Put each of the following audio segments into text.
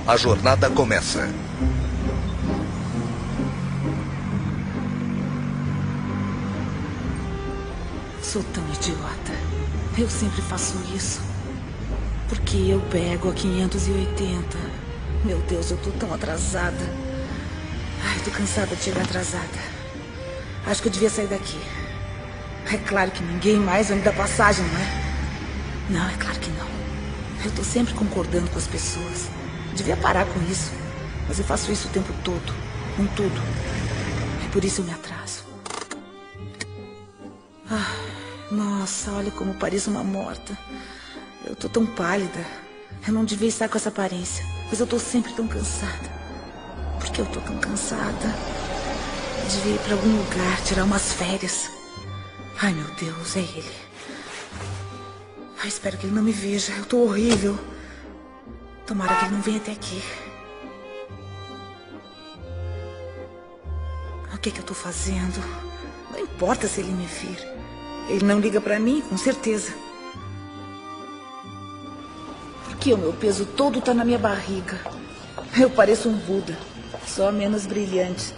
A jornada começa. Sou tão idiota. Eu sempre faço isso. Porque eu pego a 580. Meu Deus, eu tô tão atrasada. Ai, tô cansada de chegar atrasada. Acho que eu devia sair daqui. É claro que ninguém mais vai me dar passagem, não é? Não, é claro que não. Eu tô sempre concordando com as pessoas. Devia parar com isso. Mas eu faço isso o tempo todo. Com tudo. É por isso eu me atraso. Ah, nossa, olha como pareço uma morta. Eu tô tão pálida. Eu não devia estar com essa aparência. Mas eu tô sempre tão cansada. Por que eu tô tão cansada? Eu devia ir pra algum lugar, tirar umas férias. Ai, meu Deus, é ele. Ai, espero que ele não me veja. Eu tô horrível. Tomara que ele não venha até aqui. O que eu tô fazendo? Não importa se ele me vir. Ele não liga pra mim, com certeza. Por que o meu peso todo tá na minha barriga? Eu pareço um Buda, só menos brilhante.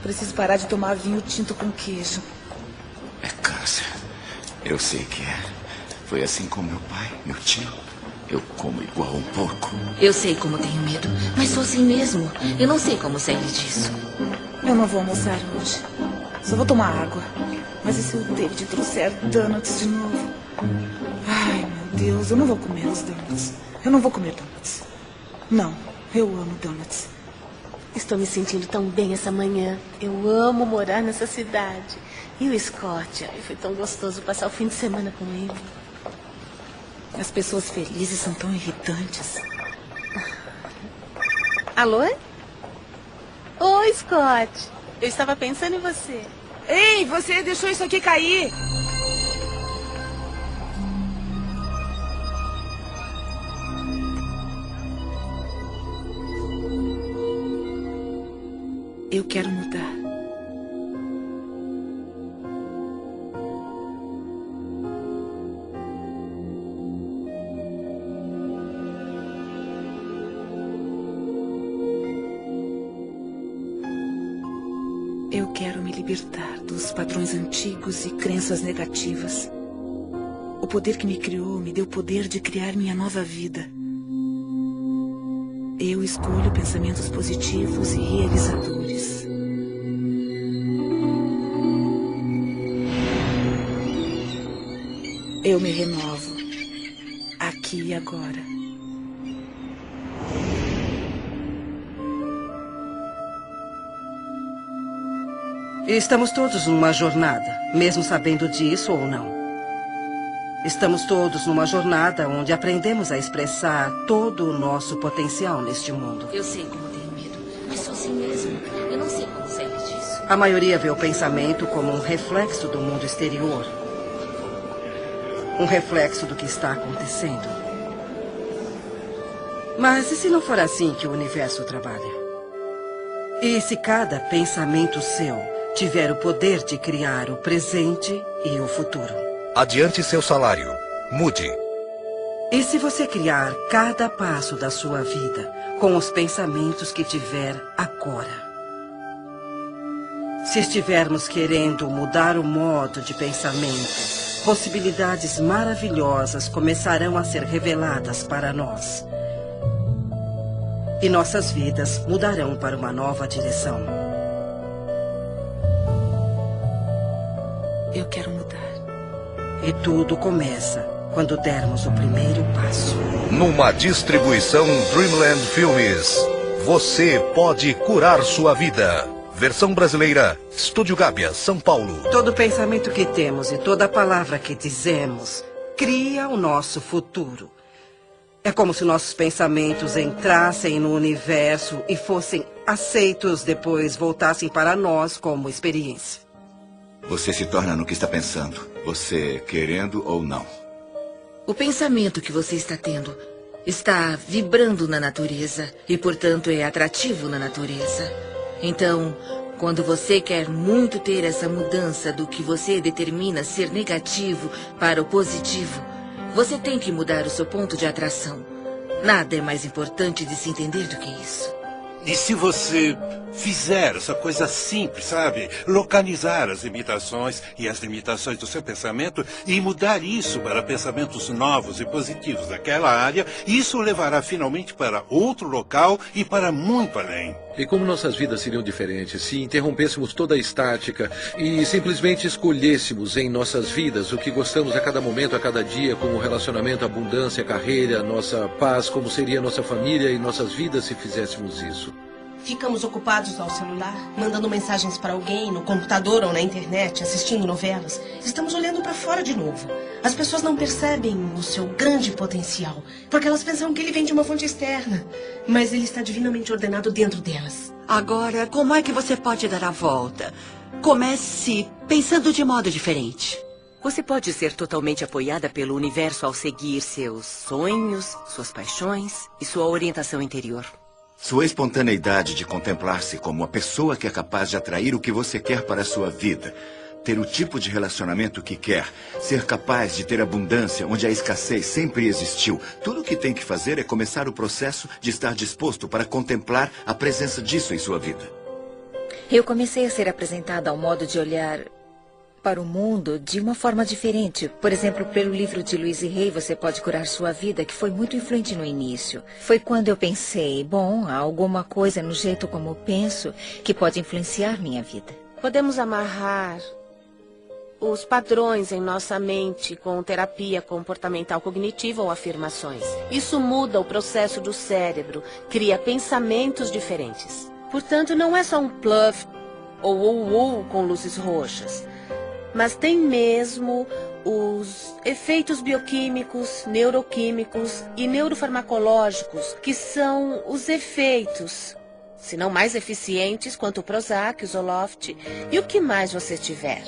Preciso parar de tomar vinho tinto com queijo. É câncer. Eu sei que é. Foi assim com meu pai, meu tio. Eu como igual um porco. Eu sei como tenho medo, mas sou assim mesmo. Eu não sei como sair disso. Eu não vou almoçar hoje. Só vou tomar água. Mas e se o David trouxer donuts de novo? Ai, meu Deus, eu não vou comer os donuts. Eu não vou comer donuts. Não, eu amo donuts. Estou me sentindo tão bem essa manhã. Eu amo morar nessa cidade. E o Scott? Ai, foi tão gostoso passar o fim de semana com ele. As pessoas felizes são tão irritantes. Alô? Oi, Scott. Eu estava pensando em você. Ei, você deixou isso aqui cair. Eu quero mudar. Eu quero me libertar dos padrões antigos e crenças negativas. O poder que me criou me deu o poder de criar minha nova vida. Eu escolho pensamentos positivos e realizadores. Eu me renovo, aqui e agora. Estamos todos numa jornada, mesmo sabendo disso ou não. Estamos todos numa jornada onde aprendemos a expressar todo o nosso potencial neste mundo. Eu sei como tenho medo, mas sou assim mesmo. Eu não sei como sair disso. A maioria vê o pensamento como um reflexo do mundo exterior. Um reflexo do que está acontecendo. Mas e se não for assim que o universo trabalha? E se cada pensamento seu tiver o poder de criar o presente e o futuro? Adiante seu salário. Mude. E se você criar cada passo da sua vida com os pensamentos que tiver agora? Se estivermos querendo mudar o modo de pensamento, possibilidades maravilhosas começarão a ser reveladas para nós. E nossas vidas mudarão para uma nova direção. Eu quero mudar. E tudo começa quando dermos o primeiro passo. Numa distribuição Dreamland Filmes, você pode curar sua vida. Versão brasileira, Estúdio Gábia, São Paulo. Todo pensamento que temos e toda palavra que dizemos cria o nosso futuro. É como se nossos pensamentos entrassem no universo e fossem aceitos, depois voltassem para nós como experiência. Você se torna no que está pensando, você querendo ou não. O pensamento que você está tendo está vibrando na natureza e, portanto, é atrativo na natureza. Então, quando você quer muito ter essa mudança do que você determina ser negativo para o positivo, você tem que mudar o seu ponto de atração. Nada é mais importante de se entender do que isso. E se você fizer essa coisa simples, sabe? Localizar as limitações e as limitações do seu pensamento e mudar isso para pensamentos novos e positivos daquela área, isso o levará finalmente para outro local e para muito além. E como nossas vidas seriam diferentes se interrompêssemos toda a estática e simplesmente escolhêssemos em nossas vidas o que gostamos a cada momento, a cada dia, como relacionamento, abundância, carreira, nossa paz, como seria nossa família e nossas vidas se fizéssemos isso? Ficamos ocupados ao celular, mandando mensagens para alguém, no computador ou na internet, assistindo novelas. Estamos olhando para fora de novo. As pessoas não percebem o seu grande potencial, porque elas pensam que ele vem de uma fonte externa. Mas ele está divinamente ordenado dentro delas. Agora, como é que você pode dar a volta? Comece pensando de modo diferente. Você pode ser totalmente apoiada pelo universo ao seguir seus sonhos, suas paixões e sua orientação interior. Sua espontaneidade de contemplar-se como a pessoa que é capaz de atrair o que você quer para a sua vida, ter o tipo de relacionamento que quer, ser capaz de ter abundância onde a escassez sempre existiu. Tudo o que tem que fazer é começar o processo de estar disposto para contemplar a presença disso em sua vida. Eu comecei a ser apresentada ao modo de olhar para o mundo de uma forma diferente. Por exemplo, pelo livro de Louise Hay, Você Pode Curar Sua Vida, que foi muito influente no início. Foi quando eu pensei, bom, há alguma coisa no jeito como eu penso que pode influenciar minha vida. Podemos amarrar os padrões em nossa mente com terapia comportamental cognitiva ou afirmações. Isso muda o processo do cérebro, cria pensamentos diferentes. Portanto, não é só um bluff ou com luzes roxas. Mas tem mesmo os efeitos bioquímicos, neuroquímicos e neurofarmacológicos, que são os efeitos, se não mais eficientes, quanto o Prozac, o Zoloft e o que mais você tiver.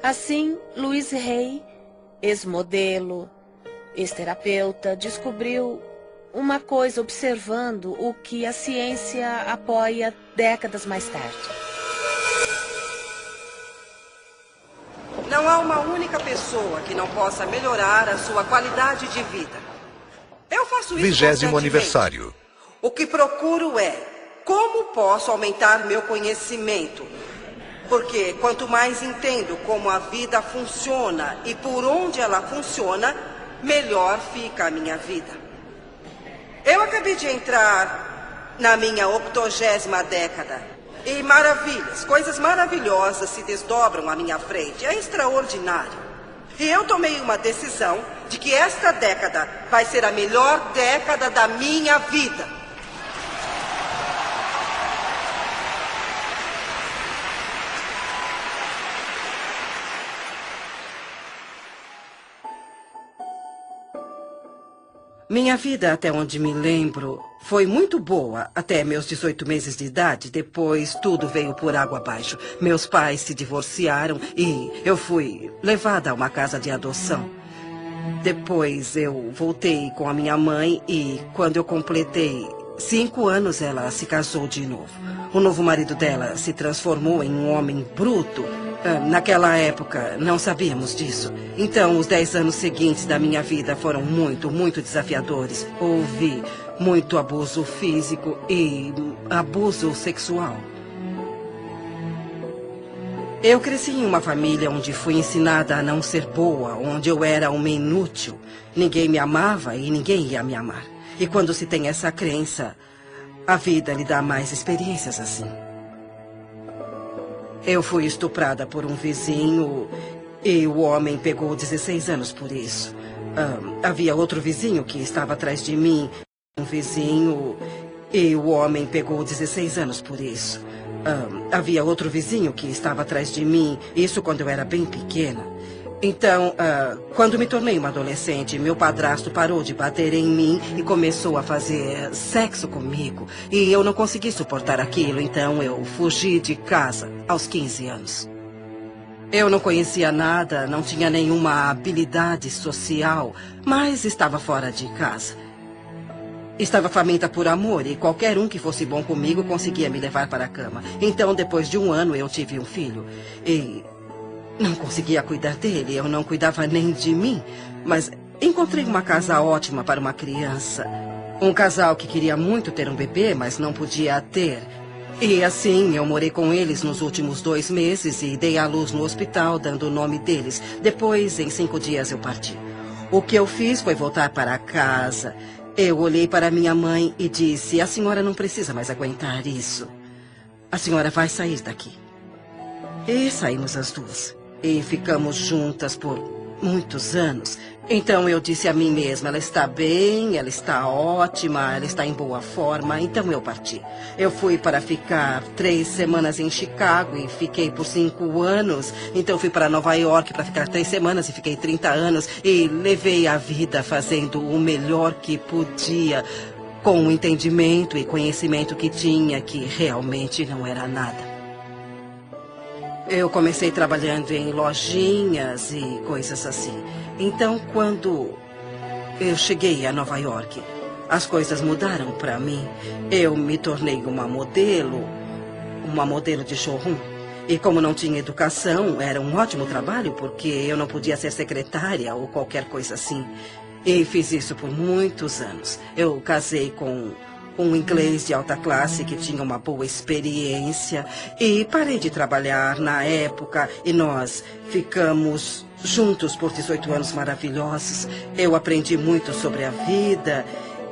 Assim, Louise Hay, ex-modelo, ex-terapeuta, descobriu uma coisa observando o que a ciência apoia décadas mais tarde. Não há uma única pessoa que não possa melhorar a sua qualidade de vida. Eu faço isso 20º aniversário. O que procuro é como posso aumentar meu conhecimento. Porque quanto mais entendo como a vida funciona e por onde ela funciona, melhor fica a minha vida. Eu acabei de entrar na minha 80ª década. E maravilhas, coisas maravilhosas se desdobram à minha frente. É extraordinário. E eu tomei uma decisão de que esta década vai ser a melhor década da minha vida. Minha vida, até onde me lembro, foi muito boa até meus 18 meses de idade. Depois, tudo veio por água abaixo. Meus pais se divorciaram e eu fui levada a uma casa de adoção. Depois, eu voltei com a minha mãe e, quando eu completei 5 anos, ela se casou de novo. O novo marido dela se transformou em um homem bruto. Naquela época, não sabíamos disso. Então, os 10 anos seguintes da minha vida foram muito, muito desafiadores. Houve muito abuso físico e abuso sexual. Eu cresci em uma família onde fui ensinada a não ser boa, onde eu era uma inútil. Ninguém me amava e ninguém ia me amar. E quando se tem essa crença, a vida lhe dá mais experiências assim. Eu fui estuprada por um vizinho e o homem pegou 16 anos por isso. Havia outro vizinho que estava atrás de mim. Um vizinho e o homem pegou 16 anos por isso. Havia outro vizinho que estava atrás de mim. Isso quando eu era bem pequena. Então, quando me tornei uma adolescente, meu padrasto parou de bater em mim e começou a fazer sexo comigo. E eu não consegui suportar aquilo, então eu fugi de casa aos 15 anos. Eu não conhecia nada, não tinha nenhuma habilidade social, mas estava fora de casa. Estava faminta por amor e qualquer um que fosse bom comigo conseguia me levar para a cama. Então, depois de 1 ano, eu tive um filho e não conseguia cuidar dele, eu não cuidava nem de mim, mas encontrei uma casa ótima para uma criança. Um casal que queria muito ter um bebê, mas não podia ter. E assim, eu morei com eles nos últimos 2 meses e dei à luz no hospital, dando o nome deles. Depois, em 5 dias, eu parti. O que eu fiz foi voltar para casa. Eu olhei para minha mãe e disse: a senhora não precisa mais aguentar isso. A senhora vai sair daqui. E saímos as duas. E ficamos juntas por muitos anos. Então eu disse a mim mesma: ela está bem, ela está ótima, ela está em boa forma. Então eu parti. Eu fui para ficar 3 semanas em Chicago e fiquei por 5 anos. Então fui para Nova York para ficar 3 semanas e fiquei 30 anos. E levei a vida fazendo o melhor que podia, com o entendimento e conhecimento que tinha, que realmente não era nada. Eu comecei trabalhando em lojinhas e coisas assim. Então, quando eu cheguei a Nova York, as coisas mudaram para mim. Eu me tornei uma modelo de showroom. E como não tinha educação, era um ótimo trabalho, porque eu não podia ser secretária ou qualquer coisa assim. E fiz isso por muitos anos. Eu casei com um inglês de alta classe que tinha uma boa experiência. E parei de trabalhar na época e nós ficamos juntos por 18 anos maravilhosos. Eu aprendi muito sobre a vida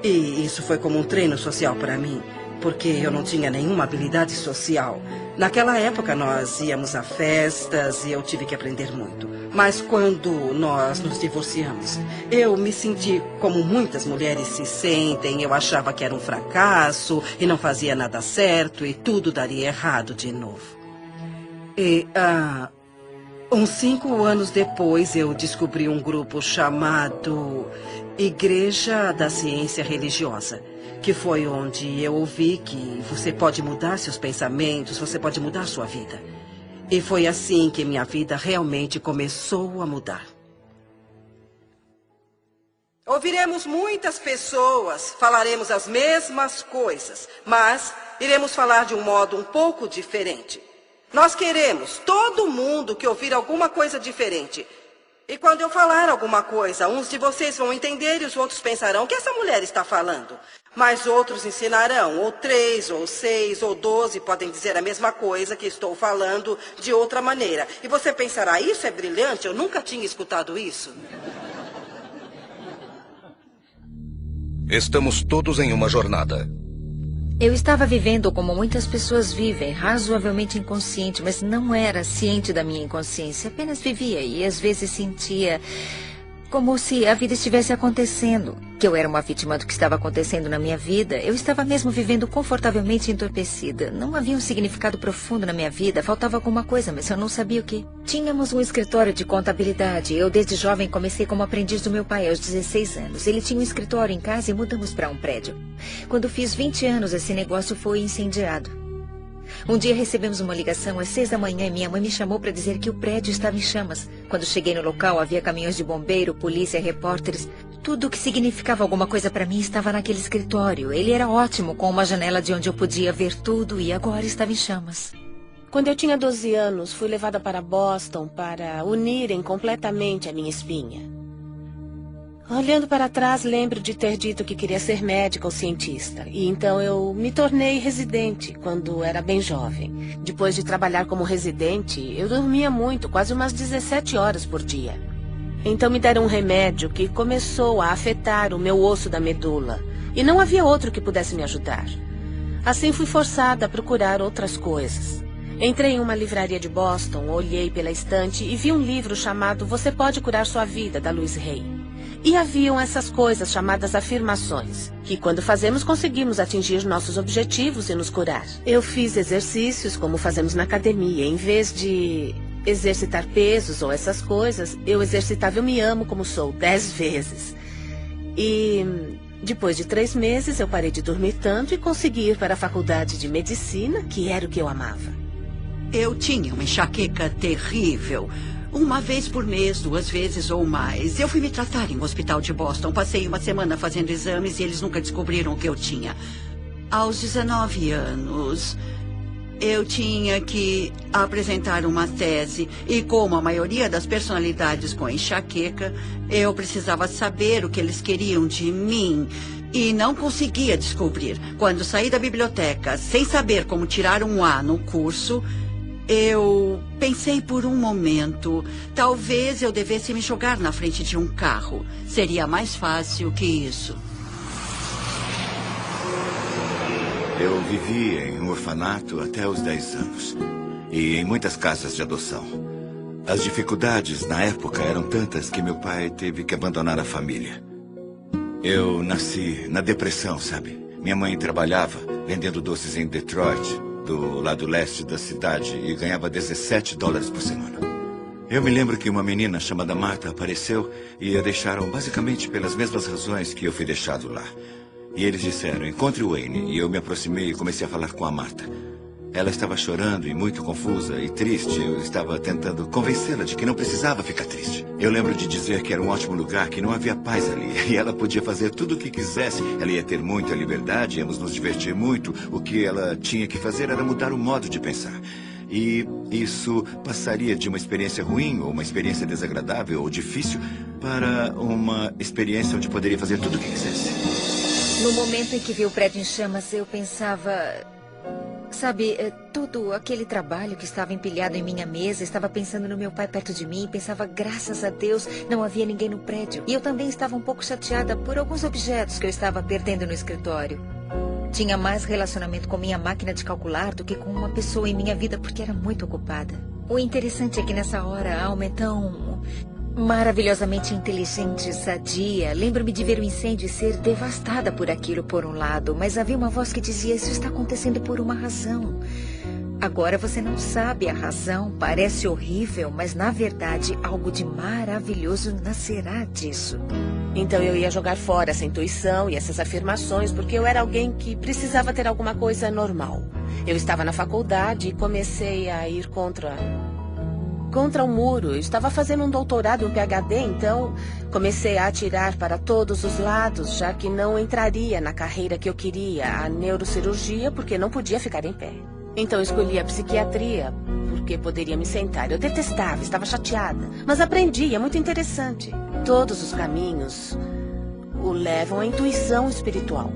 e isso foi como um treino social para mim, porque eu não tinha nenhuma habilidade social. Naquela época nós íamos a festas e eu tive que aprender muito. Mas quando nós nos divorciamos, eu me senti como muitas mulheres se sentem. Eu achava que era um fracasso e não fazia nada certo e tudo daria errado de novo. E uns 5 anos depois eu descobri um grupo chamado Igreja da Ciência Religiosa, que foi onde eu ouvi que você pode mudar seus pensamentos, você pode mudar sua vida. E foi assim que minha vida realmente começou a mudar. Ouviremos muitas pessoas, falaremos as mesmas coisas, mas iremos falar de um modo um pouco diferente. Nós queremos, todo mundo, que ouvir alguma coisa diferente. E quando eu falar alguma coisa, uns de vocês vão entender e os outros pensarão: o que essa mulher está falando? Mas outros ensinarão, ou 3, ou 6, ou 12 podem dizer a mesma coisa que estou falando de outra maneira. E você pensará: isso é brilhante, eu nunca tinha escutado isso. Estamos todos em uma jornada. Eu estava vivendo como muitas pessoas vivem, razoavelmente inconsciente, mas não era ciente da minha inconsciência. Apenas vivia e às vezes sentia como se a vida estivesse acontecendo, que eu era uma vítima do que estava acontecendo na minha vida. Eu estava mesmo vivendo confortavelmente entorpecida. Não havia um significado profundo na minha vida, faltava alguma coisa, mas eu não sabia o que. Tínhamos um escritório de contabilidade. Eu, desde jovem, comecei como aprendiz do meu pai aos 16 anos. Ele tinha um escritório em casa e mudamos para um prédio. Quando fiz 20 anos, esse negócio foi incendiado. Um dia recebemos uma ligação às 6 da manhã e minha mãe me chamou para dizer que o prédio estava em chamas. Quando cheguei no local, havia caminhões de bombeiro, polícia, repórteres. Tudo o que significava alguma coisa para mim estava naquele escritório. Ele era ótimo, com uma janela de onde eu podia ver tudo, e agora estava em chamas. Quando eu tinha 12 anos, fui levada para Boston para unirem completamente a minha espinha. Olhando para trás, lembro de ter dito que queria ser médica ou cientista. E então eu me tornei residente quando era bem jovem. Depois de trabalhar como residente, eu dormia muito, quase umas 17 horas por dia. Então me deram um remédio que começou a afetar o meu osso da medula. E não havia outro que pudesse me ajudar. Assim fui forçada a procurar outras coisas. Entrei em uma livraria de Boston, olhei pela estante e vi um livro chamado Você Pode Curar Sua Vida, da Louise Hay. E haviam essas coisas chamadas afirmações, que quando fazemos conseguimos atingir nossos objetivos e nos curar. Eu fiz exercícios como fazemos na academia. Em vez de exercitar pesos ou essas coisas, eu exercitava Eu Me Amo Como Sou 10 vezes. E depois de 3 meses eu parei de dormir tanto e consegui ir para a faculdade de medicina, que era o que eu amava. Eu tinha uma enxaqueca terrível. 1 vez por mês, 2 vezes ou mais. Eu fui me tratar em um hospital de Boston. Passei uma semana fazendo exames e eles nunca descobriram o que eu tinha. Aos 19 anos, Eu tinha que apresentar uma tese e, como a maioria das personalidades com enxaqueca, eu precisava saber o que eles queriam de mim e não conseguia descobrir. Quando saí da biblioteca sem saber como tirar um A no curso, eu pensei por um momento, talvez eu devesse me jogar na frente de um carro. Seria mais fácil que isso. Eu vivi em um orfanato até os 10 anos. E em muitas casas de adoção. As dificuldades na época eram tantas que meu pai teve que abandonar a família. Eu nasci na depressão, sabe? Minha mãe trabalhava vendendo doces em Detroit, do lado leste da cidade, e ganhava $17 por semana. Eu me lembro que uma menina chamada Marta apareceu e a deixaram basicamente pelas mesmas razões que eu fui deixado lá. E eles disseram, encontre o Wayne. E eu me aproximei e comecei a falar com a Marta. Ela estava chorando e muito confusa e triste. Eu estava tentando convencê-la de que não precisava ficar triste. Eu lembro de dizer que era um ótimo lugar, que não havia paz ali. E ela podia fazer tudo o que quisesse. Ela ia ter muita liberdade, íamos nos divertir muito. O que ela tinha que fazer era mudar o modo de pensar. E isso passaria de uma experiência ruim, ou uma experiência desagradável ou difícil, para uma experiência onde poderia fazer tudo o que quisesse. No momento em que vi o prédio em chamas, eu pensava... Sabe, todo aquele trabalho que estava empilhado em minha mesa, estava pensando no meu pai perto de mim, pensava, graças a Deus, não havia ninguém no prédio. E eu também estava um pouco chateada por alguns objetos que eu estava perdendo no escritório. Tinha mais relacionamento com minha máquina de calcular do que com uma pessoa em minha vida, porque era muito ocupada. O interessante é que nessa hora, a alma é tão... maravilhosamente inteligente, sadia. Lembro-me de ver o incêndio e ser devastada por aquilo por um lado, mas havia uma voz que dizia, isso está acontecendo por uma razão. Agora você não sabe a razão, parece horrível, mas na verdade algo de maravilhoso nascerá disso. Então eu ia jogar fora essa intuição e essas afirmações, porque eu era alguém que precisava ter alguma coisa normal. Eu estava na faculdade e comecei a ir contra o muro. Eu estava fazendo um doutorado e um PhD, então comecei a atirar para todos os lados, já que não entraria na carreira que eu queria, a neurocirurgia, porque não podia ficar em pé. Então escolhi a psiquiatria, porque poderia me sentar. Eu detestava, estava chateada, mas aprendi, é muito interessante. Todos os caminhos o levam à intuição espiritual.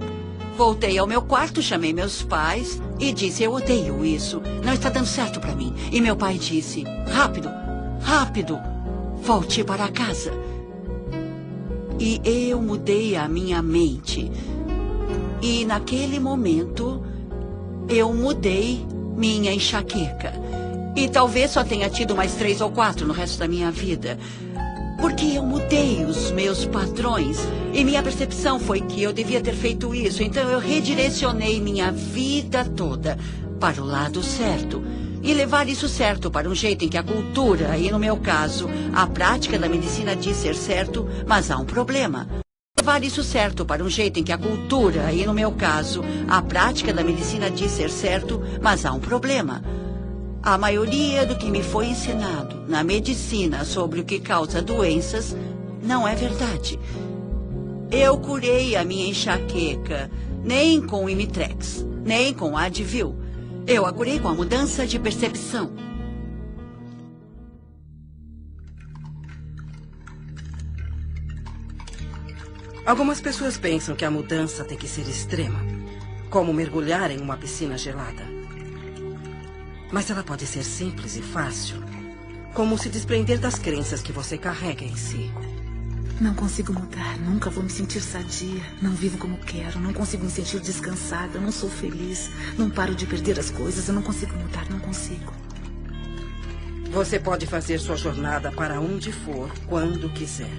Voltei ao meu quarto, chamei meus pais e disse, eu odeio isso, não está dando certo para mim. E meu pai disse, rápido, rápido, volte para casa. E eu mudei a minha mente. E naquele momento, eu mudei minha enxaqueca. E talvez só tenha tido mais 3 ou 4 no resto da minha vida. Porque eu mudei os meus padrões e minha percepção foi que eu devia ter feito isso. Então eu redirecionei minha vida toda para o lado certo. E levar isso certo para um jeito em que a cultura, e no meu caso, a prática da medicina diz ser certo, mas há um problema. Levar isso certo para um jeito em que a cultura, e no meu caso, a prática da medicina diz ser certo, mas há um problema. A maioria do que me foi ensinado na medicina sobre o que causa doenças não é verdade. Eu curei a minha enxaqueca nem com o Imitrex, nem com Advil. Eu a curei com a mudança de percepção. Algumas pessoas pensam que a mudança tem que ser extrema, como mergulhar em uma piscina gelada. Mas ela pode ser simples e fácil, como se desprender das crenças que você carrega em si. Não consigo mudar, nunca vou me sentir sadia. Não vivo como quero, não consigo me sentir descansada, não sou feliz. Não paro de perder as coisas, eu não consigo mudar, não consigo. Você pode fazer sua jornada para onde for, quando quiser.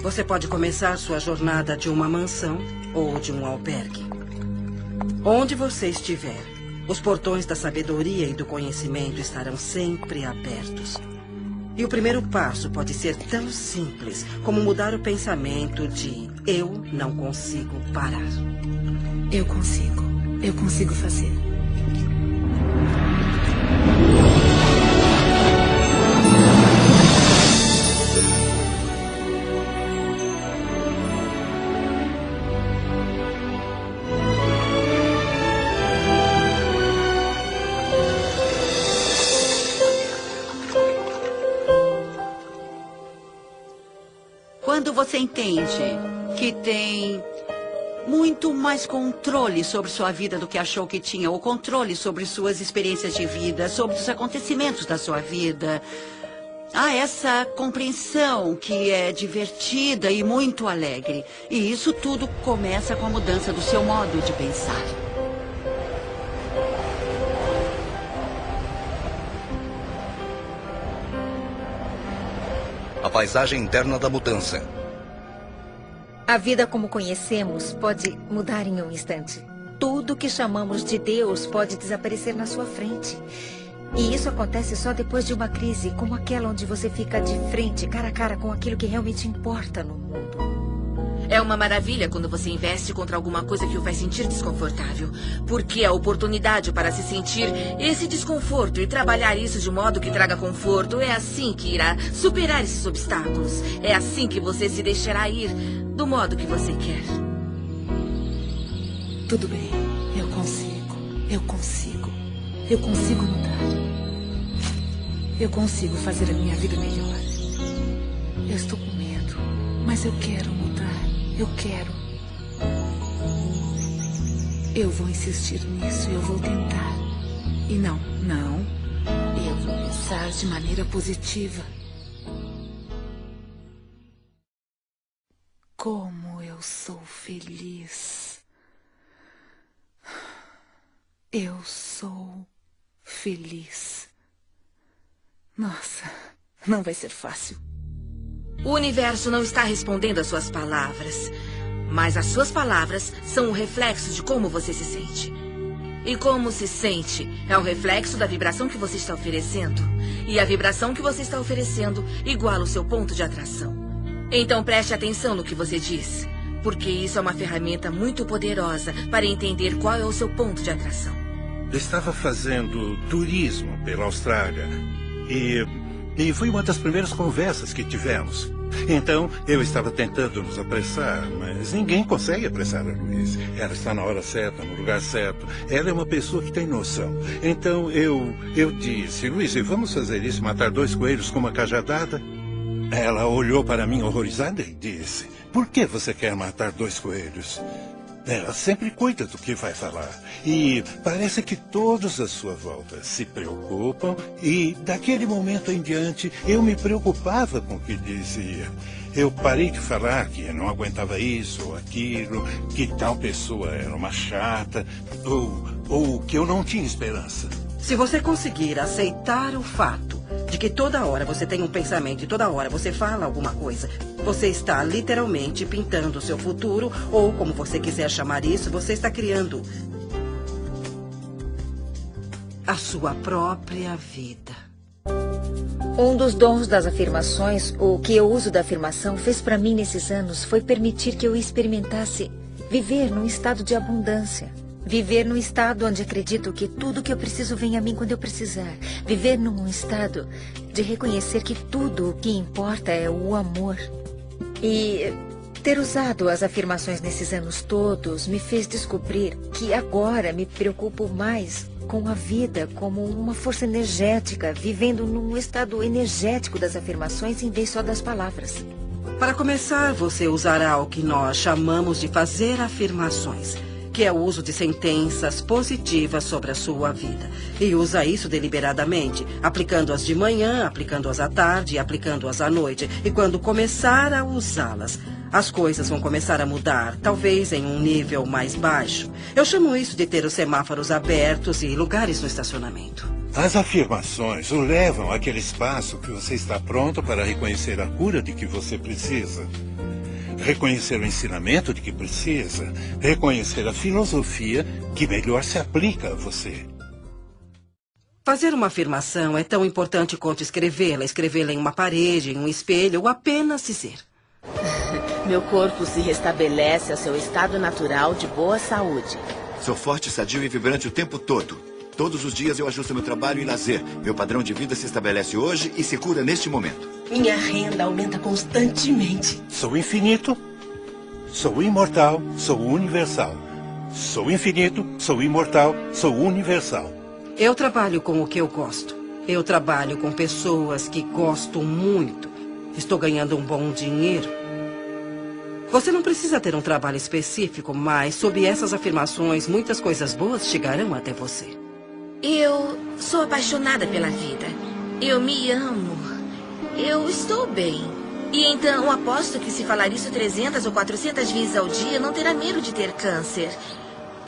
Você pode começar sua jornada de uma mansão ou de um albergue. Onde você estiver, os portões da sabedoria e do conhecimento estarão sempre abertos. E o primeiro passo pode ser tão simples como mudar o pensamento de eu não consigo parar. Eu consigo fazer. você entende que tem muito mais controle sobre sua vida do que achou que tinha, ou controle sobre suas experiências de vida, sobre os acontecimentos da sua vida. Há essa compreensão que é divertida e muito alegre. E isso tudo começa com a mudança do seu modo de pensar. A paisagem interna da mudança. A vida como conhecemos pode mudar em um instante. Tudo que chamamos de Deus pode desaparecer na sua frente. E isso acontece só depois de uma crise como aquela onde você fica de frente, cara a cara com aquilo que realmente importa no mundo. É uma maravilha quando você investe contra alguma coisa que o faz sentir desconfortável. Porque a oportunidade para se sentir esse desconforto e trabalhar isso de modo que traga conforto é assim que irá superar esses obstáculos. É assim que você se deixará ir do modo que você quer. Tudo bem, eu consigo. Eu consigo. Eu consigo mudar. Eu consigo fazer a minha vida melhor. Eu estou com medo, mas eu quero mudar. Eu quero. Eu vou insistir nisso, eu vou tentar. E não. Eu vou pensar de maneira positiva. Como eu sou feliz. Eu sou feliz. Nossa, não vai ser fácil. O universo não está respondendo às suas palavras, mas as suas palavras são o reflexo de como você se sente. E como se sente é o reflexo da vibração que você está oferecendo. E a vibração que você está oferecendo iguala o seu ponto de atração. Então preste atenção no que você diz, porque isso é uma ferramenta muito poderosa para entender qual é o seu ponto de atração. Eu estava fazendo turismo pela Austrália e foi uma das primeiras conversas que tivemos. Então, eu estava tentando nos apressar, mas ninguém consegue apressar a Louise. Ela está na hora certa, no lugar certo. Ela é uma pessoa que tem noção. Então, eu disse, Louise, vamos fazer isso, matar 2 coelhos com uma cajadada? Ela olhou para mim horrorizada e disse, por que você quer matar 2 coelhos? Ela sempre cuida do que vai falar. E parece que todos à sua volta se preocupam. E daquele momento em diante, eu me preocupava com o que dizia. Eu parei de falar que não aguentava isso ou aquilo, que tal pessoa era uma chata, ou que eu não tinha esperança. Se você conseguir aceitar o fato de que toda hora você tem um pensamento e toda hora você fala alguma coisa, você está literalmente pintando o seu futuro, ou como você quiser chamar isso, você está criando a sua própria vida. Um dos dons das afirmações, o que eu uso da afirmação, fez para mim nesses anos foi permitir que eu experimentasse viver num estado de abundância. Viver num estado onde acredito que tudo que eu preciso vem a mim quando eu precisar. Viver num estado de reconhecer que tudo o que importa é o amor. E ter usado as afirmações nesses anos todos me fez descobrir que agora me preocupo mais com a vida como uma força energética, vivendo num estado energético das afirmações em vez só das palavras. Para começar, você usará o que nós chamamos de fazer afirmações, que é o uso de sentenças positivas sobre a sua vida. E usa isso deliberadamente, aplicando-as de manhã, aplicando-as à tarde e aplicando-as à noite. E quando começar a usá-las, as coisas vão começar a mudar, talvez em um nível mais baixo. Eu chamo isso de ter os semáforos abertos e lugares no estacionamento. As afirmações o levam àquele espaço que você está pronto para reconhecer a cura de que você precisa. Reconhecer o ensinamento de que precisa, reconhecer a filosofia que melhor se aplica a você. Fazer uma afirmação é tão importante quanto escrevê-la em uma parede, em um espelho, ou apenas dizer. Meu corpo se restabelece ao seu estado natural de boa saúde. Sou forte, sadio e vibrante o tempo todo. Todos os dias eu ajusto meu trabalho e lazer. Meu padrão de vida se estabelece hoje e se cura neste momento. Minha renda aumenta constantemente. Sou infinito, sou imortal, sou universal. Sou infinito, sou imortal, sou universal. Eu trabalho com o que eu gosto. Eu trabalho com pessoas que gosto muito. Estou ganhando um bom dinheiro. Você não precisa ter um trabalho específico, mas sob essas afirmações, muitas coisas boas chegarão até você. Eu sou apaixonada pela vida. Eu me amo. Eu estou bem. E então aposto que se falar isso 300 ou 400 vezes ao dia, não terá medo de ter câncer.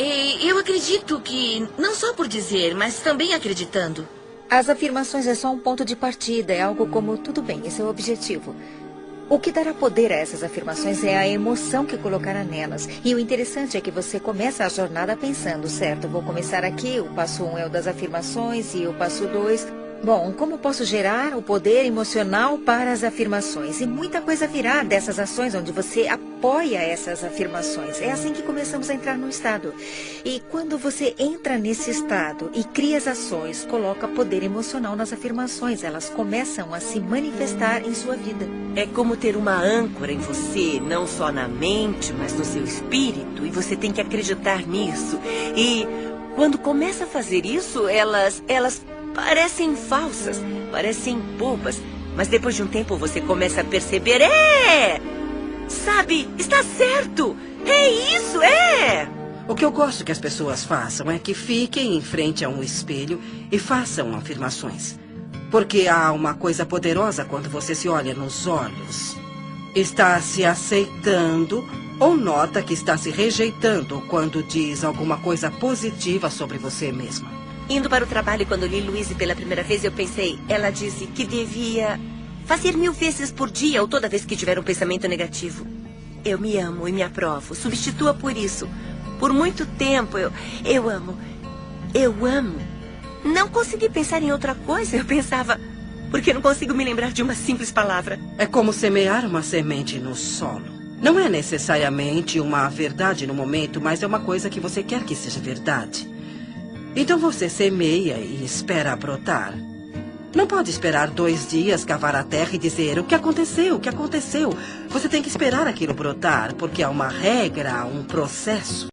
E eu acredito que, não só por dizer, mas também acreditando. As afirmações é só um ponto de partida, é algo como, tudo bem, esse é o objetivo. O que dará poder a essas afirmações é a emoção que colocará nelas. E o interessante é que você começa a jornada pensando, certo, vou começar aqui, o passo 1 é o das afirmações e o passo 2... Bom, como posso gerar o poder emocional para as afirmações? E muita coisa virá dessas ações onde você apoia essas afirmações. É assim que começamos a entrar no estado. E quando você entra nesse estado e cria as ações, coloca poder emocional nas afirmações. Elas começam a se manifestar em sua vida. É como ter uma âncora em você, não só na mente, mas no seu espírito. E você tem que acreditar nisso. E quando começa a fazer isso, elas parecem falsas, parecem bobas, mas depois de um tempo você começa a perceber, sabe, está certo, é isso, O que eu gosto que as pessoas façam é que fiquem em frente a um espelho e façam afirmações. Porque há uma coisa poderosa quando você se olha nos olhos. Está se aceitando ou nota que está se rejeitando quando diz alguma coisa positiva sobre você mesma. Indo para o trabalho, quando li Louise pela primeira vez, eu pensei, ela disse que devia fazer 1000 vezes por dia ou toda vez que tiver um pensamento negativo. Eu me amo e me aprovo. Substitua por isso. Por muito tempo, eu amo. Não consegui pensar em outra coisa. Eu pensava, porque não consigo me lembrar de uma simples palavra. É como semear uma semente no solo. Não é necessariamente uma verdade no momento, mas é uma coisa que você quer que seja verdade. Então você semeia e espera brotar. Não pode esperar 2 dias, cavar a terra e dizer o que aconteceu, o que aconteceu. Você tem que esperar aquilo brotar, porque há uma regra, um processo.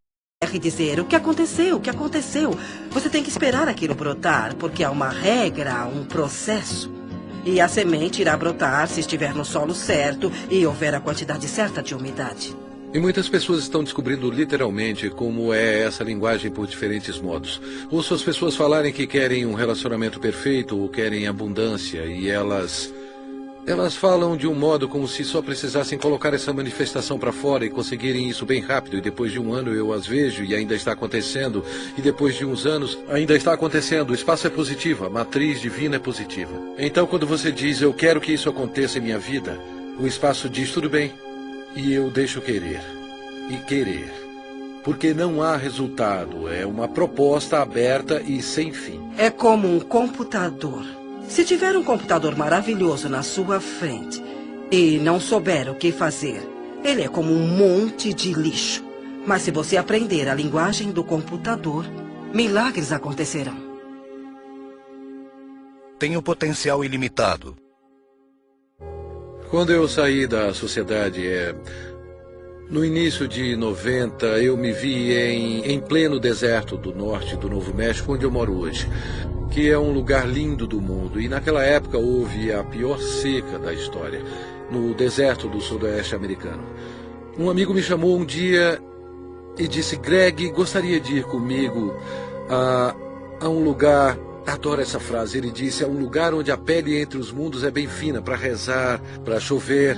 E dizer o que aconteceu, o que aconteceu. Você tem que esperar aquilo brotar, porque há uma regra, um processo. E a semente irá brotar se estiver no solo certo e houver a quantidade certa de umidade. E muitas pessoas estão descobrindo literalmente como é essa linguagem por diferentes modos. Ouço as pessoas falarem que querem um relacionamento perfeito ou querem abundância e elas falam de um modo como se só precisassem colocar essa manifestação para fora e conseguirem isso bem rápido. E depois de 1 ano eu as vejo e ainda está acontecendo. E depois de uns anos ainda está acontecendo. O espaço é positivo, a matriz divina é positiva. Então quando você diz eu quero que isso aconteça em minha vida, o espaço diz tudo bem. E eu deixo querer. E querer. Porque não há resultado. É uma proposta aberta e sem fim. É como um computador. Se tiver um computador maravilhoso na sua frente e não souber o que fazer, ele é como um monte de lixo. Mas se você aprender a linguagem do computador, milagres acontecerão. Tem um potencial ilimitado. Quando eu saí da sociedade, no início de 90, eu me vi em pleno deserto do norte do Novo México, onde eu moro hoje, que é um lugar lindo do mundo. E naquela época houve a pior seca da história, no deserto do sudoeste americano. Um amigo me chamou um dia e disse, Greg, gostaria de ir comigo a um lugar... Adoro essa frase. Ele disse, é um lugar onde a pele entre os mundos é bem fina, para rezar, para chover.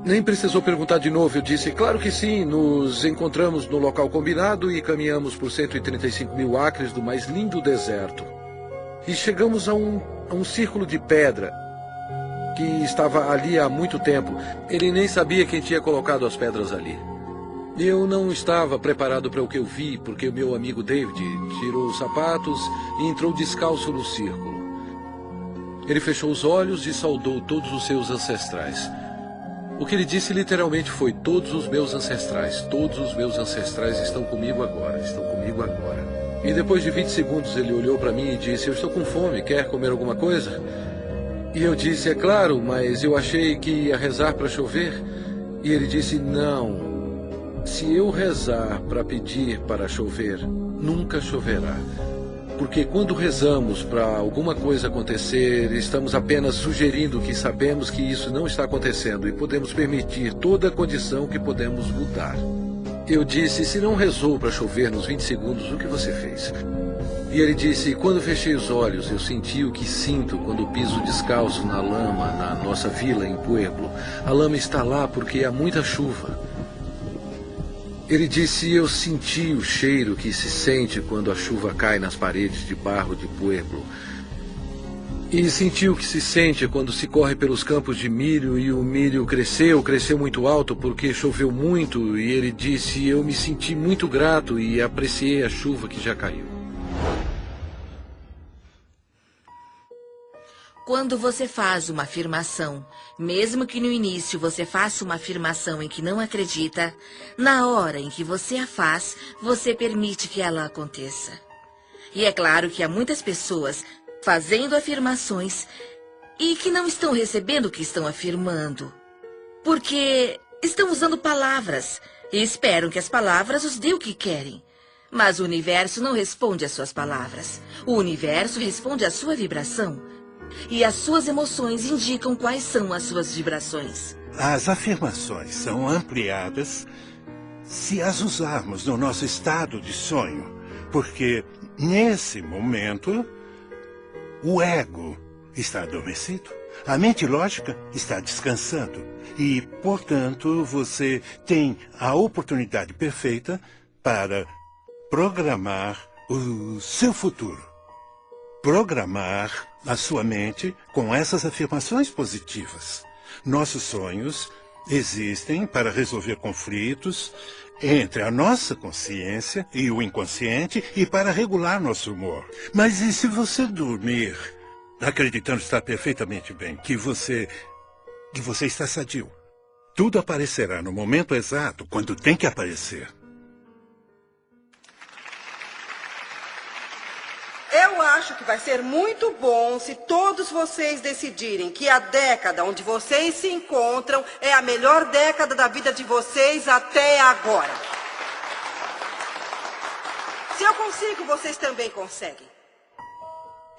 Nem precisou perguntar de novo. Eu disse, claro que sim. Nos encontramos no local combinado e caminhamos por 135 mil acres do mais lindo deserto. E chegamos a um círculo de pedra que estava ali há muito tempo. Ele nem sabia quem tinha colocado as pedras ali. Eu não estava preparado para o que eu vi, porque o meu amigo David tirou os sapatos e entrou descalço no círculo. Ele fechou os olhos e saudou todos os seus ancestrais. O que ele disse literalmente foi, todos os meus ancestrais estão comigo agora, E depois de 20 segundos ele olhou para mim e disse, eu estou com fome, quer comer alguma coisa? E eu disse, é claro, mas eu achei que ia rezar para chover. E ele disse, não. Se eu rezar para pedir para chover, nunca choverá. porque quando rezamos para alguma coisa acontecer, estamos apenas sugerindo que sabemos que isso não está acontecendo e podemos permitir toda a condição que podemos mudar. Eu disse, se não rezou para chover nos 20 segundos, o que você fez? E ele disse, quando fechei os olhos, eu senti o que sinto quando piso descalço na lama, na nossa vila em Pueblo. A lama está lá porque há muita chuva. Ele disse, eu senti o cheiro que se sente quando a chuva cai nas paredes de barro de Pueblo. E senti o que se sente quando se corre pelos campos de milho e o milho cresceu muito alto porque choveu muito. E ele disse, eu me senti muito grato e apreciei a chuva que já caiu. Quando você faz uma afirmação, mesmo que no início você faça uma afirmação em que não acredita, na hora em que você a faz, você permite que ela aconteça. E é claro que há muitas pessoas fazendo afirmações e que não estão recebendo o que estão afirmando, porque estão usando palavras e esperam que as palavras os dê o que querem. Mas o universo não responde às suas palavras. O universo responde à sua vibração. E as suas emoções indicam quais são as suas vibrações. As afirmações são ampliadas se as usarmos no nosso estado de sonho, porque nesse momento o ego está adormecido, a mente lógica está descansando e, portanto, você tem a oportunidade perfeita para programar o seu futuro. Programar a sua mente com essas afirmações positivas. Nossos sonhos existem para resolver conflitos entre a nossa consciência e o inconsciente e para regular nosso humor. Mas e se você dormir acreditando estar perfeitamente bem, que você está sadio? Tudo aparecerá no momento exato, quando tem que aparecer. Eu acho que vai ser muito bom se todos vocês decidirem que a década onde vocês se encontram é a melhor década da vida de vocês até agora. Se eu consigo, vocês também conseguem.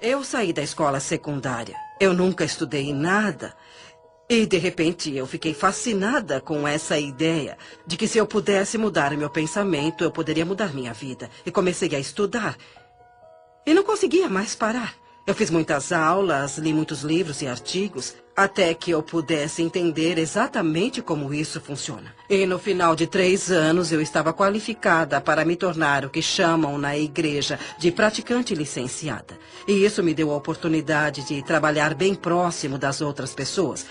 Eu saí da escola secundária. Eu nunca estudei nada. E, de repente, eu fiquei fascinada com essa ideia de que se eu pudesse mudar meu pensamento, eu poderia mudar minha vida. E comecei a estudar. E não conseguia mais parar. Eu fiz muitas aulas, li muitos livros e artigos, até que eu pudesse entender exatamente como isso funciona. E no final de 3 anos, eu estava qualificada para me tornar o que chamam na igreja de praticante licenciada. E isso me deu a oportunidade de trabalhar bem próximo das outras pessoas.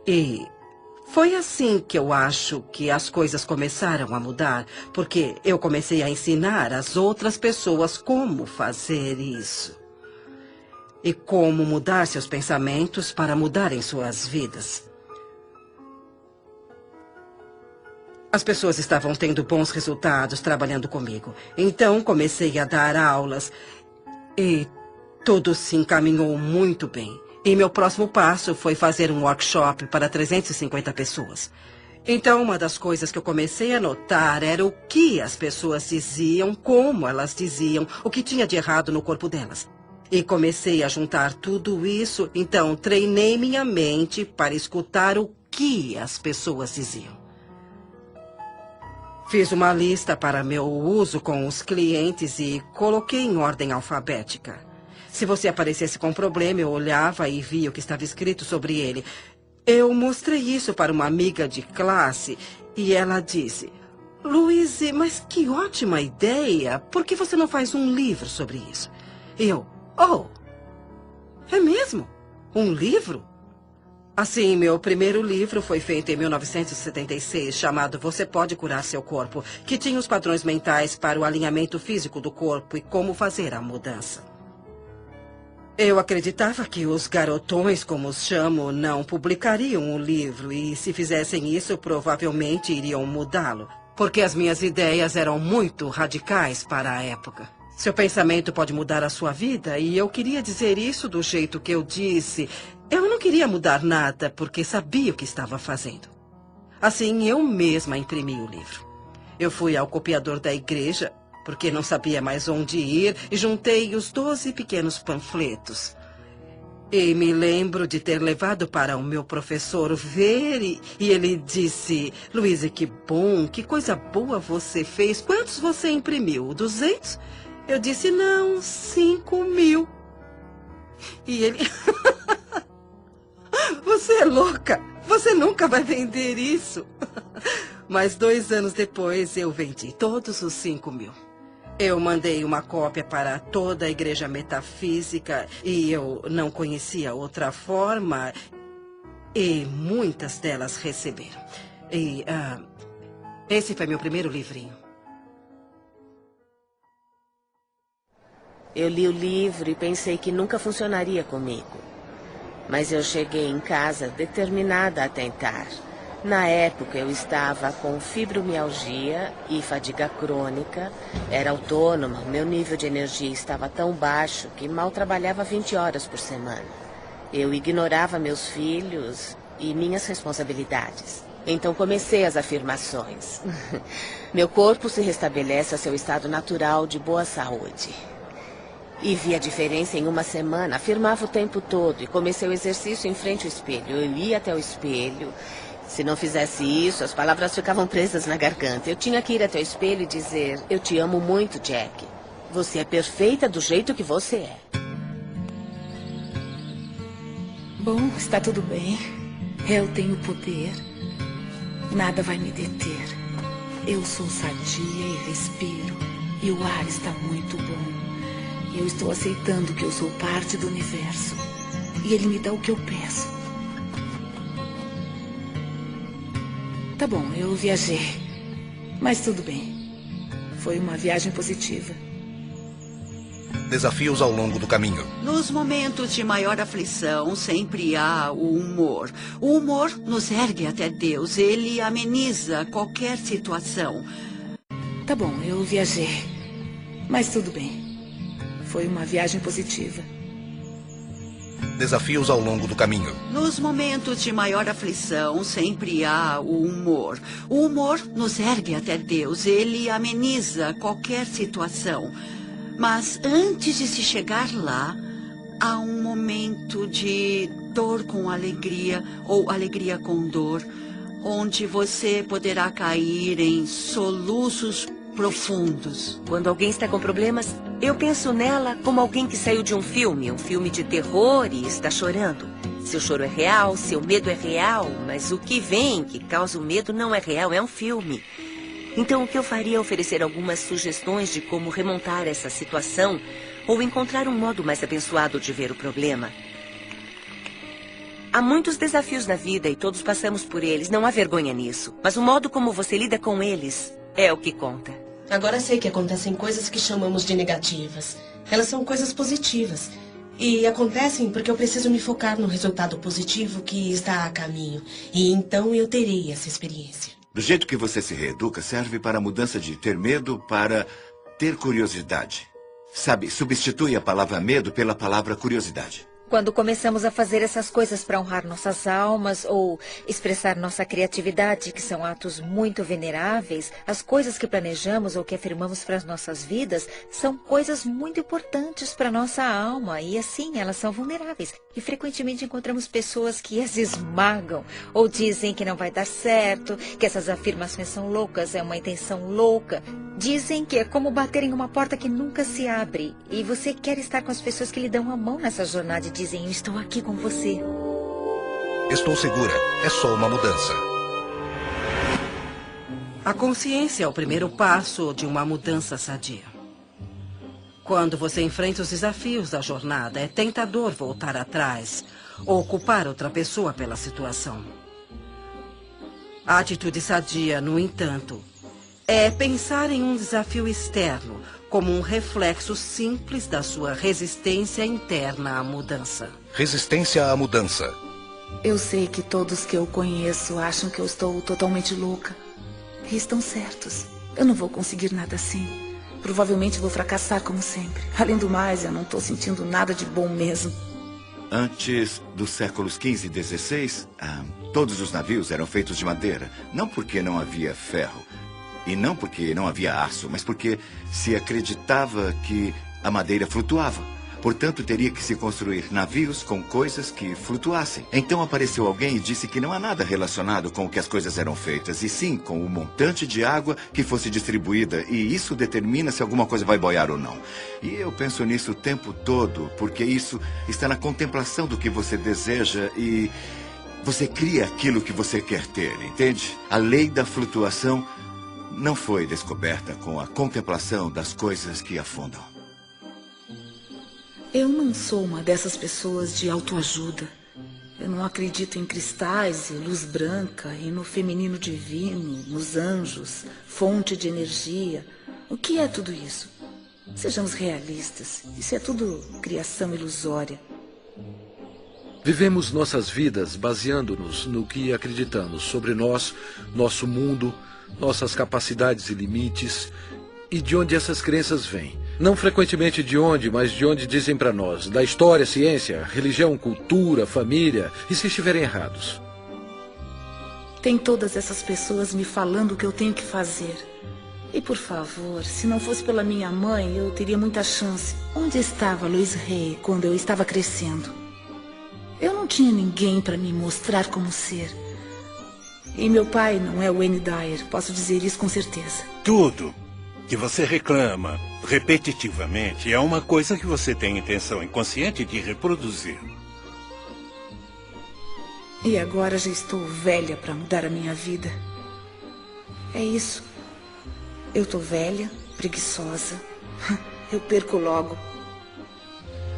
E foi assim que eu acho que as coisas começaram a mudar, porque eu comecei a ensinar as outras pessoas como fazer isso. E como mudar seus pensamentos para mudarem suas vidas. As pessoas estavam tendo bons resultados trabalhando comigo. Então comecei a dar aulas e tudo se encaminhou muito bem. E meu próximo passo foi fazer um workshop para 350 pessoas. Então, uma das coisas que eu comecei a notar era o que as pessoas diziam, como elas diziam, o que tinha de errado no corpo delas. E comecei a juntar tudo isso, então treinei minha mente para escutar o que as pessoas diziam. Fiz uma lista para meu uso com os clientes e coloquei em ordem alfabética. Se você aparecesse com um problema, eu olhava e via o que estava escrito sobre ele. Eu mostrei isso para uma amiga de classe e ela disse: Louise, mas que ótima ideia! Por que você não faz um livro sobre isso? E eu, é mesmo? Um livro? Assim, meu primeiro livro foi feito em 1976, chamado Você Pode Curar Seu Corpo, que tinha os padrões mentais para o alinhamento físico do corpo e como fazer a mudança. Eu acreditava que os garotões, como os chamo, não publicariam o livro e, se fizessem isso, provavelmente iriam mudá-lo, porque as minhas ideias eram muito radicais para a época. Seu pensamento pode mudar a sua vida e eu queria dizer isso do jeito que eu disse. Eu não queria mudar nada porque sabia o que estava fazendo. Assim, eu mesma imprimi o livro. Eu fui ao copiador da igreja. porque não sabia mais onde ir, e juntei os 12 pequenos panfletos. E me lembro de ter levado para o meu professor ver, e ele disse: Luísa, que bom, que coisa boa você fez. Quantos você imprimiu? 200? Eu disse: não, 5.000. E ele: você é louca, você nunca vai vender isso. Mas 2 anos depois eu vendi todos os 5.000. Eu mandei uma cópia para toda a igreja metafísica e eu não conhecia outra forma, e muitas delas receberam. E esse foi meu primeiro livrinho. Eu li o livro e pensei que nunca funcionaria comigo. Mas eu cheguei em casa determinada a tentar. Na época, eu estava com fibromialgia e fadiga crônica, era autônoma, meu nível de energia estava tão baixo que mal trabalhava 20 horas por semana. Eu ignorava meus filhos e minhas responsabilidades. Então comecei as afirmações. Meu corpo se restabelece ao seu estado natural de boa saúde. E vi a diferença em uma semana, afirmava o tempo todo e comecei o exercício em frente ao espelho. Eu ia até o espelho. Se não fizesse isso, as palavras ficavam presas na garganta. Eu tinha que ir até o espelho e dizer: eu te amo muito, Jack. Você é perfeita do jeito que você é. Bom, está tudo bem. Eu tenho poder. Nada vai me deter. Eu sou sadia e respiro. E o ar está muito bom. Eu estou aceitando que eu sou parte do universo. E ele me dá o que eu peço. Tá bom, eu viajei. Mas tudo bem. Foi uma viagem positiva. Desafios ao longo do caminho. Nos momentos de maior aflição, sempre há o humor. O humor nos ergue até Deus. Ele ameniza qualquer situação. Tá bom, eu viajei. Mas tudo bem. Foi uma viagem positiva. Desafios ao longo do caminho. Nos momentos de maior aflição, sempre há o humor. O humor nos ergue até Deus. Ele ameniza qualquer situação. Mas antes de se chegar lá, há um momento de dor com alegria ou alegria com dor, onde você poderá cair em soluços profundos. Quando alguém está com problemas, eu penso nela como alguém que saiu de um filme de terror e está chorando. Seu choro é real, seu medo é real, mas o que vem, que causa o medo, não é real, é um filme. Então, o que eu faria é oferecer algumas sugestões de como remontar essa situação ou encontrar um modo mais abençoado de ver o problema. Há muitos desafios na vida e todos passamos por eles, não há vergonha nisso. Mas o modo como você lida com eles é o que conta. Agora sei que acontecem coisas que chamamos de negativas. Elas são coisas positivas. E acontecem porque eu preciso me focar no resultado positivo que está a caminho. E então eu terei essa experiência. Do jeito que você se reeduca, serve para a mudança de ter medo para ter curiosidade. Sabe, substitui a palavra medo pela palavra curiosidade. Quando começamos a fazer essas coisas para honrar nossas almas ou expressar nossa criatividade, que são atos muito veneráveis, as coisas que planejamos ou que afirmamos para as nossas vidas são coisas muito importantes para nossa alma e assim elas são vulneráveis. E frequentemente encontramos pessoas que as esmagam ou dizem que não vai dar certo, que essas afirmações são loucas, é uma intenção louca. Dizem que é como bater em uma porta que nunca se abre e você quer estar com as pessoas que lhe dão a mão nessa jornada e dizem: eu estou aqui com você. Estou segura. É só uma mudança. A consciência é o primeiro passo de uma mudança sadia. Quando você enfrenta os desafios da jornada, é tentador voltar atrás ou culpar outra pessoa pela situação. A atitude sadia, no entanto, é pensar em um desafio externo como um reflexo simples da sua resistência interna à mudança. Resistência à mudança. Eu sei que todos que eu conheço acham que eu estou totalmente louca. E estão certos. Eu não vou conseguir nada assim. Provavelmente vou fracassar como sempre. Além do mais, eu não estou sentindo nada de bom mesmo. Antes dos séculos XV e XVI, todos os navios eram feitos de madeira. Não porque não havia ferro. E não porque não havia aço, mas porque se acreditava que a madeira flutuava. Portanto, teria que se construir navios com coisas que flutuassem. Então apareceu alguém e disse que não há nada relacionado com o que as coisas eram feitas, e sim com o montante de água que fosse distribuída, e isso determina se alguma coisa vai boiar ou não. E eu penso nisso o tempo todo, porque isso está na contemplação do que você deseja e você cria aquilo que você quer ter, entende? A lei da flutuação não foi descoberta com a contemplação das coisas que afundam. Eu não sou uma dessas pessoas de autoajuda. Eu não acredito em cristais e luz branca, e no feminino divino, nos anjos, fonte de energia. O que é tudo isso? Sejamos realistas. Isso é tudo criação ilusória. Vivemos nossas vidas baseando-nos no que acreditamos sobre nós, nosso mundo, nossas capacidades e limites, e de onde essas crenças vêm. Não frequentemente de onde, mas de onde dizem para nós, da história, ciência, religião, cultura, família, e se estiverem errados. Tem todas essas pessoas me falando o que eu tenho que fazer. E por favor, se não fosse pela minha mãe, eu teria muita chance. Onde estava Louise Hay quando eu estava crescendo? Eu não tinha ninguém para me mostrar como ser. E meu pai não é o Wayne Dyer, posso dizer isso com certeza. Tudo que você reclama repetitivamente é uma coisa que você tem intenção inconsciente de reproduzir. E agora já estou velha para mudar a minha vida. É isso. Eu tô velha, preguiçosa. Eu perco logo.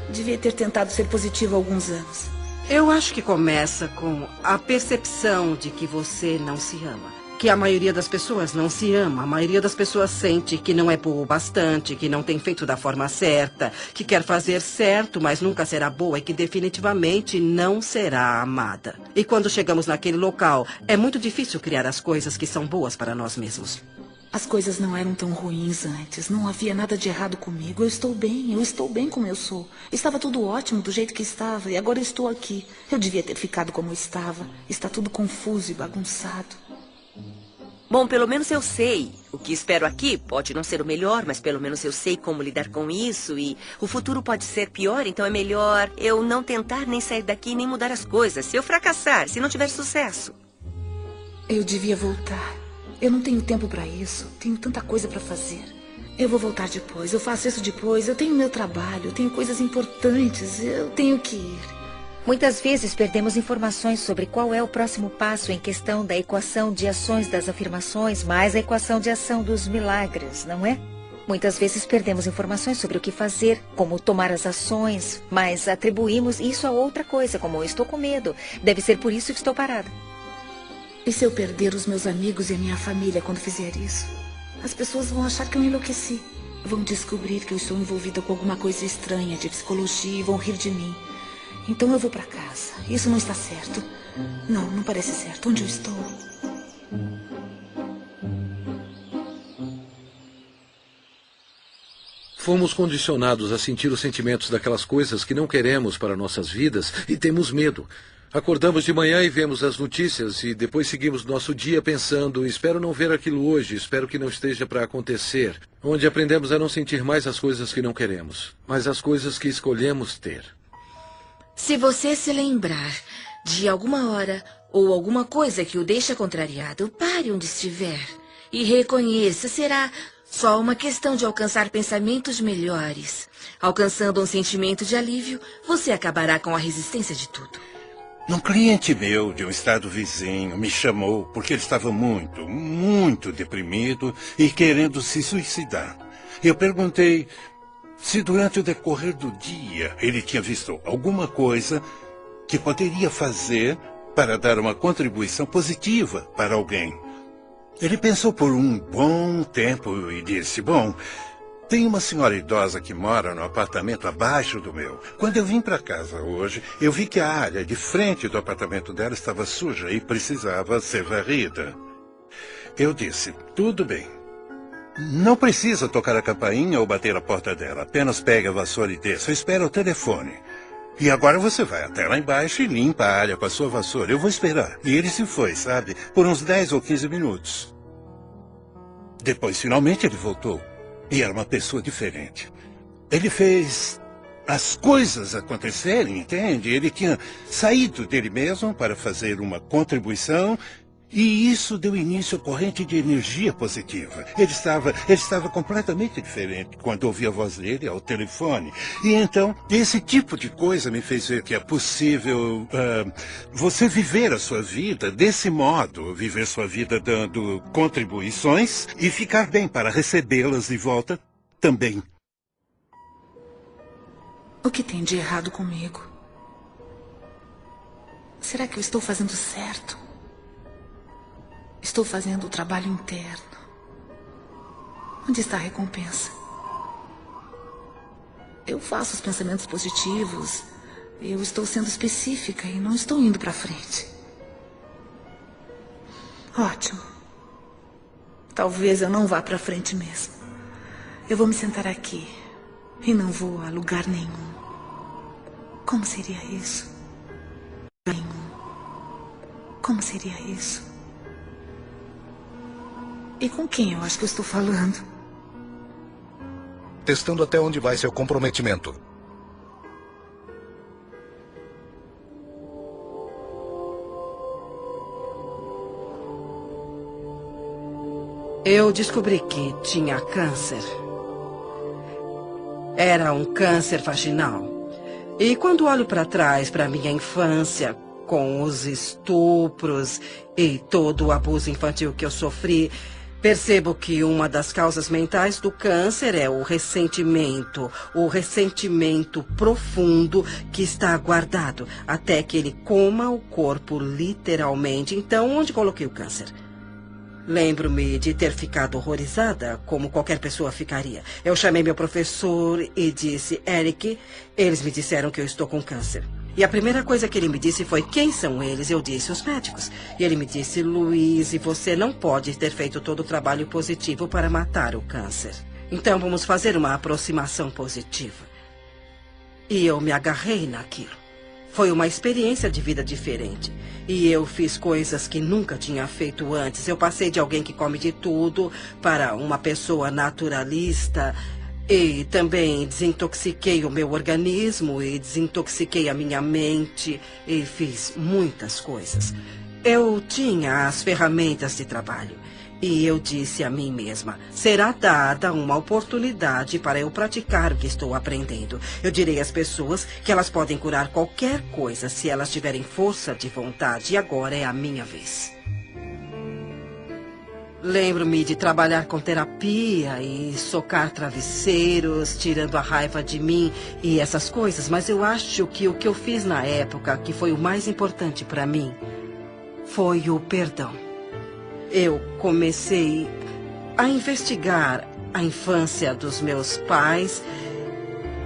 Devia ter tentado ser positiva há alguns anos. Eu acho que começa com a percepção de que você não se ama. Que a maioria das pessoas não se ama. A maioria das pessoas sente que não é boa o bastante, que não tem feito da forma certa, que quer fazer certo, mas nunca será boa e que definitivamente não será amada. E quando chegamos naquele local, é muito difícil criar as coisas que são boas para nós mesmos. As coisas não eram tão ruins antes. Não havia nada de errado comigo. Eu estou bem como eu sou. Estava tudo ótimo do jeito que estava e agora eu estou aqui. Eu devia ter ficado como estava. Está tudo confuso e bagunçado. Bom, pelo menos eu sei. O que espero aqui pode não ser o melhor, mas pelo menos eu sei como lidar com isso e o futuro pode ser pior, então é melhor eu não tentar nem sair daqui nem mudar as coisas. Se eu fracassar, se não tiver sucesso. Eu devia voltar. Eu não tenho tempo para isso. Tenho tanta coisa para fazer. Eu vou voltar depois. Eu faço isso depois. Eu tenho meu trabalho. Eu tenho coisas importantes. Eu tenho que ir. Muitas vezes perdemos informações sobre qual é o próximo passo em questão da equação de ações das afirmações mais a equação de ação dos milagres, não é? Muitas vezes perdemos informações sobre o que fazer, como tomar as ações, mas atribuímos isso a outra coisa, como estou com medo. Deve ser por isso que estou parada. E se eu perder os meus amigos e a minha família quando fizer isso? As pessoas vão achar que eu enlouqueci. Vão descobrir que eu estou envolvida com alguma coisa estranha de psicologia e vão rir de mim. Então eu vou para casa. Isso não está certo. Não parece certo. Onde eu estou? Fomos condicionados a sentir os sentimentos daquelas coisas que não queremos para nossas vidas e temos medo. Acordamos de manhã e vemos as notícias e depois seguimos nosso dia pensando, espero não ver aquilo hoje, espero que não esteja para acontecer. Onde aprendemos a não sentir mais as coisas que não queremos, mas as coisas que escolhemos ter. Se você se lembrar de alguma hora ou alguma coisa que o deixa contrariado, pare onde estiver e reconheça, será só uma questão de alcançar pensamentos melhores. Alcançando um sentimento de alívio, você acabará com a resistência de tudo. Um cliente meu de um estado vizinho me chamou porque ele estava muito deprimido e querendo se suicidar. Eu perguntei se durante o decorrer do dia ele tinha visto alguma coisa que poderia fazer para dar uma contribuição positiva para alguém. Ele pensou por um bom tempo e disse, bom, tem uma senhora idosa que mora no apartamento abaixo do meu. Quando eu vim para casa hoje, eu vi que a área de frente do apartamento dela estava suja e precisava ser varrida. Eu disse, tudo bem. Não precisa tocar a campainha ou bater a porta dela. Apenas pegue a vassoura e desça. Espera o telefone. E agora você vai até lá embaixo e limpa a área com a sua vassoura. Eu vou esperar. E ele se foi, sabe? Por uns 10 ou 15 minutos. Depois, finalmente, ele voltou. E era uma pessoa diferente. Ele fez as coisas acontecerem, entende? Ele tinha saído dele mesmo para fazer uma contribuição e isso deu início à corrente de energia positiva. Ele estava completamente diferente quando ouvi a voz dele ao telefone. E então, esse tipo de coisa me fez ver que é possível você viver a sua vida desse modo, viver sua vida dando contribuições e ficar bem para recebê-las de volta também. O que tem de errado comigo? Será que eu estou fazendo certo? Estou fazendo o trabalho interno. Onde está a recompensa? Eu faço os pensamentos positivos. Eu estou sendo específica e não estou indo para frente. Ótimo. Talvez eu não vá para frente mesmo. Eu vou me sentar aqui e não vou a lugar nenhum. Como seria isso? Como seria isso? E com quem eu acho que eu estou falando? Testando até onde vai seu comprometimento. Eu descobri que tinha câncer. Era um câncer vaginal. E quando olho para trás, para minha infância, com os estupros e todo o abuso infantil que eu sofri, percebo que uma das causas mentais do câncer é o ressentimento profundo que está guardado até que ele coma o corpo literalmente. Então, onde coloquei o câncer? Lembro-me de ter ficado horrorizada, como qualquer pessoa ficaria. Eu chamei meu professor e disse, Eric, eles me disseram que eu estou com câncer. E a primeira coisa que ele me disse foi, quem são eles? Eu disse, os médicos. E ele me disse, Luiz, você não pode ter feito todo o trabalho positivo para matar o câncer. Então vamos fazer uma aproximação positiva. E eu me agarrei naquilo. Foi uma experiência de vida diferente. E eu fiz coisas que nunca tinha feito antes. Eu passei de alguém que come de tudo para uma pessoa naturalista. E também desintoxiquei o meu organismo e desintoxiquei a minha mente. E fiz muitas coisas. Eu tinha as ferramentas de trabalho. E eu disse a mim mesma, será dada uma oportunidade para eu praticar o que estou aprendendo. Eu direi às pessoas que elas podem curar qualquer coisa se elas tiverem força de vontade. E agora é a minha vez. Lembro-me de trabalhar com terapia e socar travesseiros, tirando a raiva de mim e essas coisas. Mas eu acho que o que eu fiz na época, que foi o mais importante para mim, foi o perdão. Eu comecei a investigar a infância dos meus pais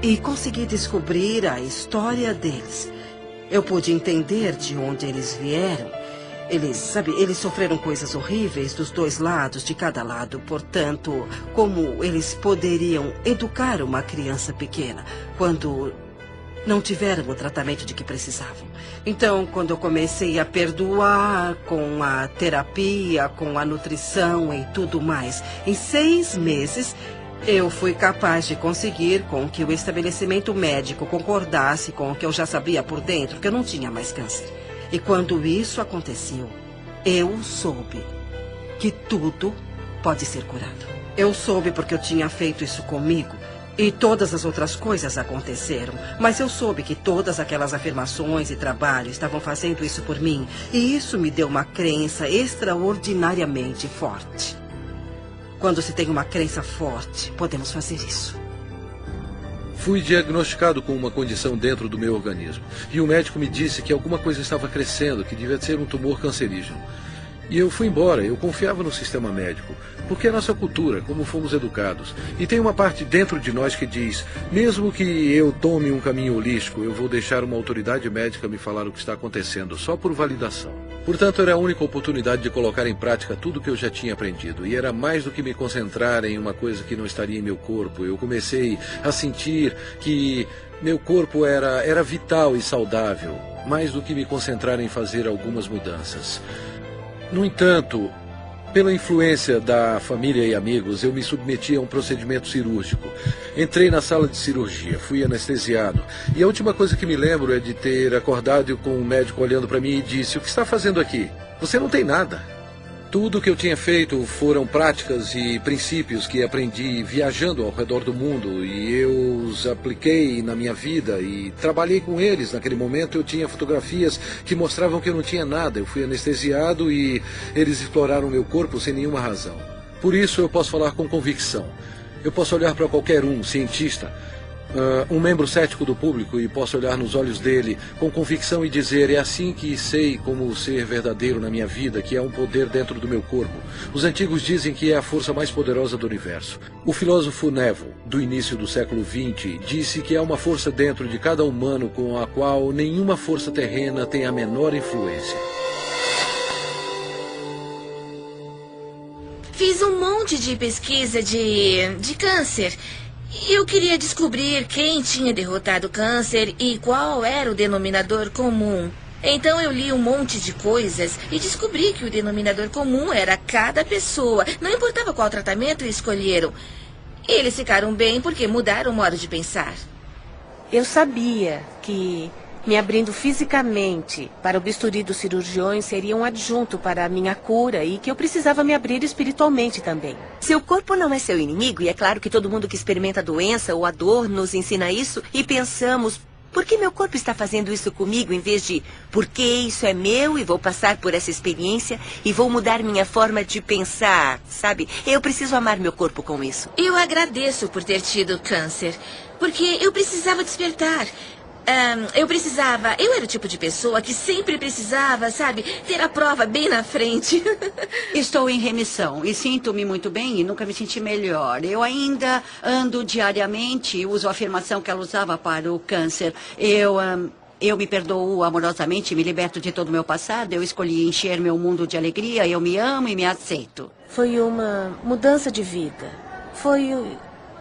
e consegui descobrir a história deles. Eu pude entender de onde eles vieram. Eles sofreram coisas horríveis dos dois lados, de cada lado. Portanto, como eles poderiam educar uma criança pequena quando não tiveram o tratamento de que precisavam. Então, quando eu comecei a perdoar com a terapia, com a nutrição e tudo mais, em 6 meses, eu fui capaz de conseguir com que o estabelecimento médico concordasse com o que eu já sabia por dentro, que eu não tinha mais câncer. E quando isso aconteceu, eu soube que tudo pode ser curado. Eu soube porque eu tinha feito isso comigo. E todas as outras coisas aconteceram. Mas eu soube que todas aquelas afirmações e trabalho estavam fazendo isso por mim. E isso me deu uma crença extraordinariamente forte. Quando se tem uma crença forte, podemos fazer isso. Fui diagnosticado com uma condição dentro do meu organismo. E o médico me disse que alguma coisa estava crescendo, que devia ser um tumor cancerígeno. E eu fui embora, eu confiava no sistema médico, porque é nossa cultura, como fomos educados. E tem uma parte dentro de nós que diz, mesmo que eu tome um caminho holístico, eu vou deixar uma autoridade médica me falar o que está acontecendo, só por validação. Portanto, era a única oportunidade de colocar em prática tudo o que eu já tinha aprendido. E era mais do que me concentrar em uma coisa que não estaria em meu corpo. Eu comecei a sentir que meu corpo era vital e saudável, mais do que me concentrar em fazer algumas mudanças. No entanto, Pela influência da família e amigos, eu me submeti a um procedimento cirúrgico. Entrei na sala de cirurgia, fui anestesiado. E a última coisa que me lembro é de ter acordado com um médico olhando para mim e disse: "O que está fazendo aqui? Você não tem nada." Tudo que eu tinha feito foram práticas e princípios que aprendi viajando ao redor do mundo, e eu os apliquei na minha vida e trabalhei com eles. Naquele momento eu tinha fotografias que mostravam que eu não tinha nada. Eu fui anestesiado e eles exploraram meu corpo sem nenhuma razão. Por isso eu posso falar com convicção. Eu posso olhar para qualquer cientista, um membro cético do público, e posso olhar nos olhos dele com convicção e dizer: é assim que sei como ser verdadeiro na minha vida, que é um poder dentro do meu corpo. Os antigos dizem que é a força mais poderosa do universo. O filósofo Neville, do início do século XX, disse que há uma força dentro de cada humano com a qual nenhuma força terrena tem a menor influência. Fiz um monte de pesquisa de câncer. Eu queria descobrir quem tinha derrotado o câncer e qual era o denominador comum. Então eu li um monte de coisas e descobri que o denominador comum era cada pessoa. Não importava qual tratamento escolheram. Eles ficaram bem porque mudaram o modo de pensar. Eu sabia que me abrindo fisicamente para o bisturi dos cirurgiões seria um adjunto para a minha cura e que eu precisava me abrir espiritualmente também. Seu corpo não é seu inimigo, e é claro que todo mundo que experimenta a doença ou a dor nos ensina isso, e pensamos: por que meu corpo está fazendo isso comigo, em vez de porque isso é meu e vou passar por essa experiência e vou mudar minha forma de pensar, sabe? Eu preciso amar meu corpo com isso. Eu agradeço por ter tido câncer, porque eu precisava despertar. Eu era o tipo de pessoa que sempre precisava, sabe, ter a prova bem na frente. Estou em remissão e sinto-me muito bem e nunca me senti melhor. Eu ainda ando diariamente e uso a afirmação que ela usava para o câncer. Eu me perdoo amorosamente, me liberto de todo o meu passado, eu escolhi encher meu mundo de alegria, eu me amo e me aceito. Foi uma mudança de vida. Foi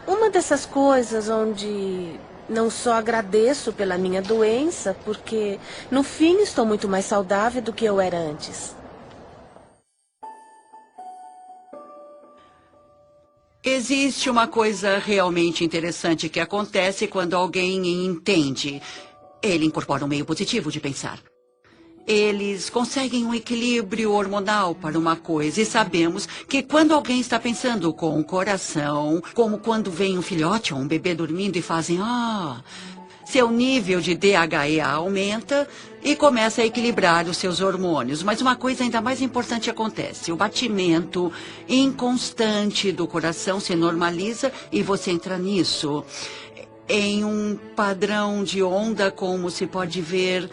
uma dessas coisas onde não só agradeço pela minha doença, porque no fim estou muito mais saudável do que eu era antes. Existe uma coisa realmente interessante que acontece quando alguém entende. Ele incorpora um meio positivo de pensar. Eles conseguem um equilíbrio hormonal para uma coisa, e sabemos que quando alguém está pensando com o coração, como quando vem um filhote ou um bebê dormindo e fazem seu nível de DHEA aumenta e começa a equilibrar os seus hormônios. Mas uma coisa ainda mais importante acontece: o batimento inconstante do coração se normaliza e você entra nisso, em um padrão de onda, como se pode ver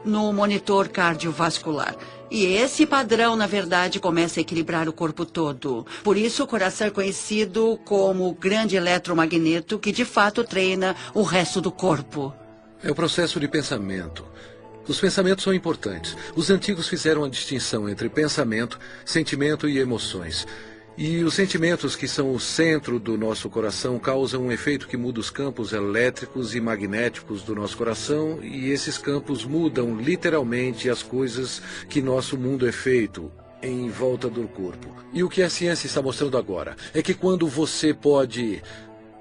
no monitor cardiovascular. E esse padrão, na verdade, começa a equilibrar o corpo todo. Por isso, o coração é conhecido como o grande eletromagneto que, de fato, treina o resto do corpo. É o processo de pensamento. Os pensamentos são importantes. Os antigos fizeram a distinção entre pensamento, sentimento e emoções. E os sentimentos, que são o centro do nosso coração, causam um efeito que muda os campos elétricos e magnéticos do nosso coração, e esses campos mudam literalmente as coisas que nosso mundo é feito em volta do corpo. E o que a ciência está mostrando agora é que quando você pode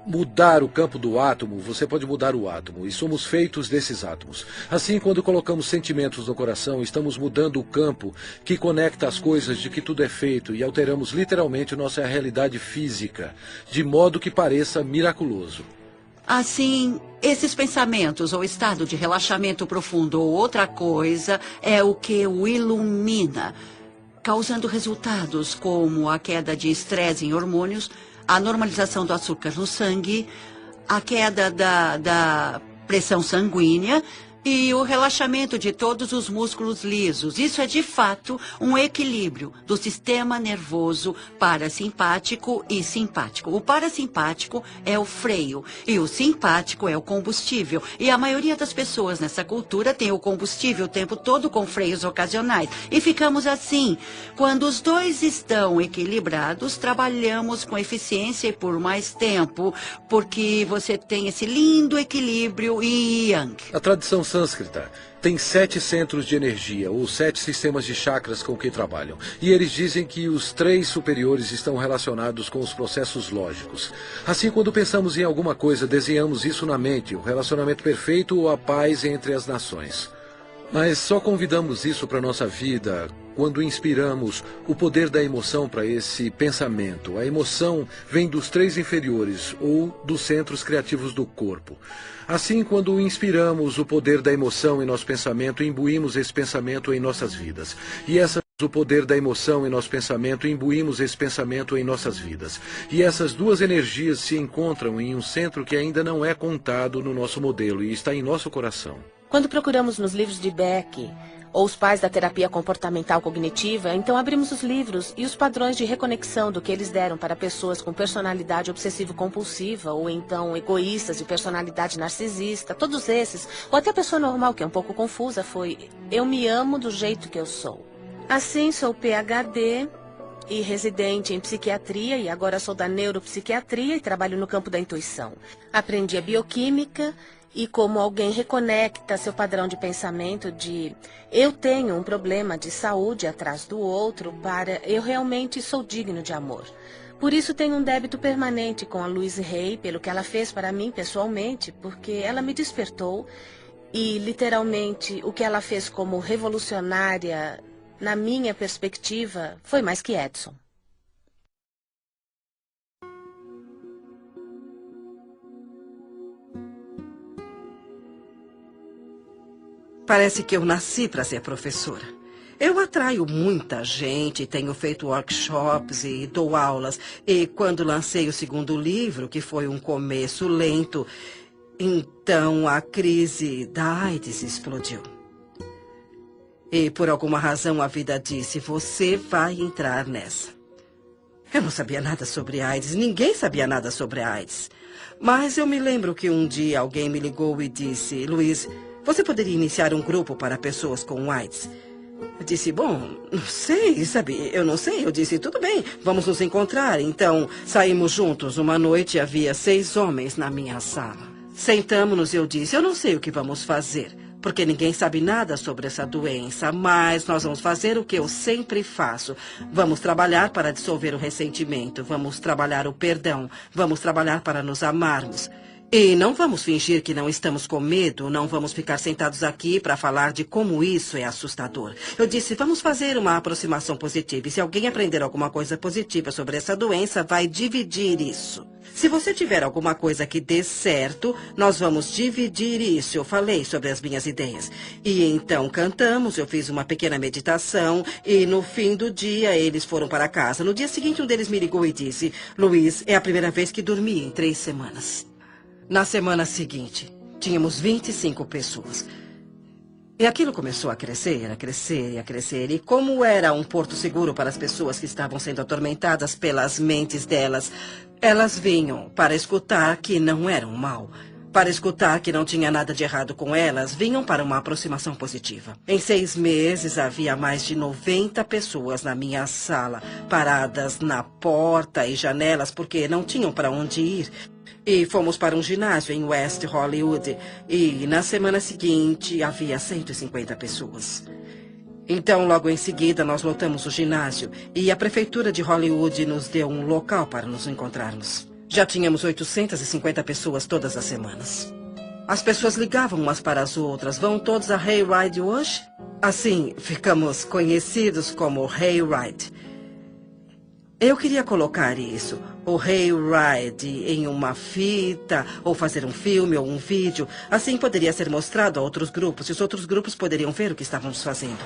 mudar o campo do átomo, você pode mudar o átomo, e somos feitos desses átomos. Assim, quando colocamos sentimentos no coração, estamos mudando o campo que conecta as coisas de que tudo é feito, e alteramos literalmente nossa realidade física, de modo que pareça miraculoso. Assim, esses pensamentos ou estado de relaxamento profundo ou outra coisa é o que o ilumina, causando resultados como a queda de estresse em hormônios, a normalização do açúcar no sangue, a queda da pressão sanguínea e o relaxamento de todos os músculos lisos. Isso é, de fato, um equilíbrio do sistema nervoso parasimpático e simpático. O parasimpático é o freio e o simpático é o combustível. E a maioria das pessoas nessa cultura tem o combustível o tempo todo com freios ocasionais. E ficamos assim. Quando os dois estão equilibrados, trabalhamos com eficiência e por mais tempo, porque você tem esse lindo equilíbrio yin e yang. A tradição sânscrita, tem 7 centros de energia, ou 7 sistemas de chakras com que trabalham. E eles dizem que os 3 superiores estão relacionados com os processos lógicos. Assim, quando pensamos em alguma coisa, desenhamos isso na mente, o relacionamento perfeito ou a paz entre as nações. Mas só convidamos isso para a nossa vida quando inspiramos o poder da emoção para esse pensamento. A emoção vem dos 3 inferiores ou dos centros criativos do corpo. Assim, quando inspiramos o poder da emoção em nosso pensamento, imbuímos esse pensamento em nossas vidas. O poder da emoção em nosso pensamento, imbuímos esse pensamento em nossas vidas. E essas duas energias se encontram em um centro que ainda não é contado no nosso modelo e está em nosso coração. Quando procuramos nos livros de Beck ou os pais da terapia comportamental cognitiva, então abrimos os livros e os padrões de reconexão do que eles deram para pessoas com personalidade obsessivo-compulsiva ou então egoístas de personalidade narcisista, todos esses, ou até a pessoa normal que é um pouco confusa, foi: eu me amo do jeito que eu sou. Assim, sou PhD e residente em psiquiatria e agora sou da neuropsiquiatria e trabalho no campo da intuição. Aprendi a bioquímica e como alguém reconecta seu padrão de pensamento de eu tenho um problema de saúde atrás do outro para eu realmente sou digno de amor. Por isso tenho um débito permanente com a Louise Hay pelo que ela fez para mim pessoalmente, porque ela me despertou e literalmente o que ela fez como revolucionária, na minha perspectiva, foi mais que Edison. Parece que eu nasci para ser professora. Eu atraio muita gente, tenho feito workshops e dou aulas. E quando lancei o 2º livro, que foi um começo lento, então a crise da AIDS explodiu. E por alguma razão a vida disse: você vai entrar nessa. Eu não sabia nada sobre AIDS, ninguém sabia nada sobre AIDS. Mas eu me lembro que um dia alguém me ligou e disse: Luiz, você poderia iniciar um grupo para pessoas com AIDS? Eu disse: bom, não sei, sabe, eu não sei. Eu disse: tudo bem, vamos nos encontrar. Então, saímos juntos. Uma noite havia 6 homens na minha sala. Sentamos-nos e eu disse: eu não sei o que vamos fazer, porque ninguém sabe nada sobre essa doença, mas nós vamos fazer o que eu sempre faço. Vamos trabalhar para dissolver o ressentimento, vamos trabalhar o perdão, vamos trabalhar para nos amarmos. E não vamos fingir que não estamos com medo, não vamos ficar sentados aqui para falar de como isso é assustador. Eu disse: vamos fazer uma aproximação positiva, e se alguém aprender alguma coisa positiva sobre essa doença, vai dividir isso. Se você tiver alguma coisa que dê certo, nós vamos dividir isso. Eu falei sobre as minhas ideias. E então cantamos, eu fiz uma pequena meditação, e no fim do dia eles foram para casa. No dia seguinte um deles me ligou e disse: Luiz, é a primeira vez que dormi em 3 semanas. Na semana seguinte, tínhamos 25 pessoas. E aquilo começou a crescer, a crescer e a crescer. E como era um porto seguro para as pessoas que estavam sendo atormentadas pelas mentes delas, elas vinham para escutar que não eram mal, para escutar que não tinha nada de errado com elas, vinham para uma aproximação positiva. Em 6 meses, havia mais de 90 pessoas na minha sala, paradas na porta e janelas porque não tinham para onde ir. E fomos para um ginásio em West Hollywood. E na semana seguinte havia 150 pessoas. Então, logo em seguida, nós lotamos o ginásio. E a prefeitura de Hollywood nos deu um local para nos encontrarmos. Já tínhamos 850 pessoas todas as semanas. As pessoas ligavam umas para as outras: vão todos a Hayride hoje? Assim, ficamos conhecidos como Hayride. Eu queria colocar isso, o Hayride, em uma fita, ou fazer um filme ou um vídeo. Assim poderia ser mostrado a outros grupos, e os outros grupos poderiam ver o que estávamos fazendo.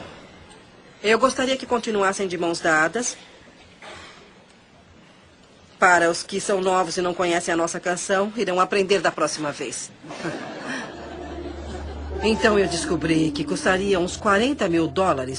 Eu gostaria que continuassem de mãos dadas. Para os que são novos e não conhecem a nossa canção, irão aprender da próxima vez. Então eu descobri que custaria uns $40 mil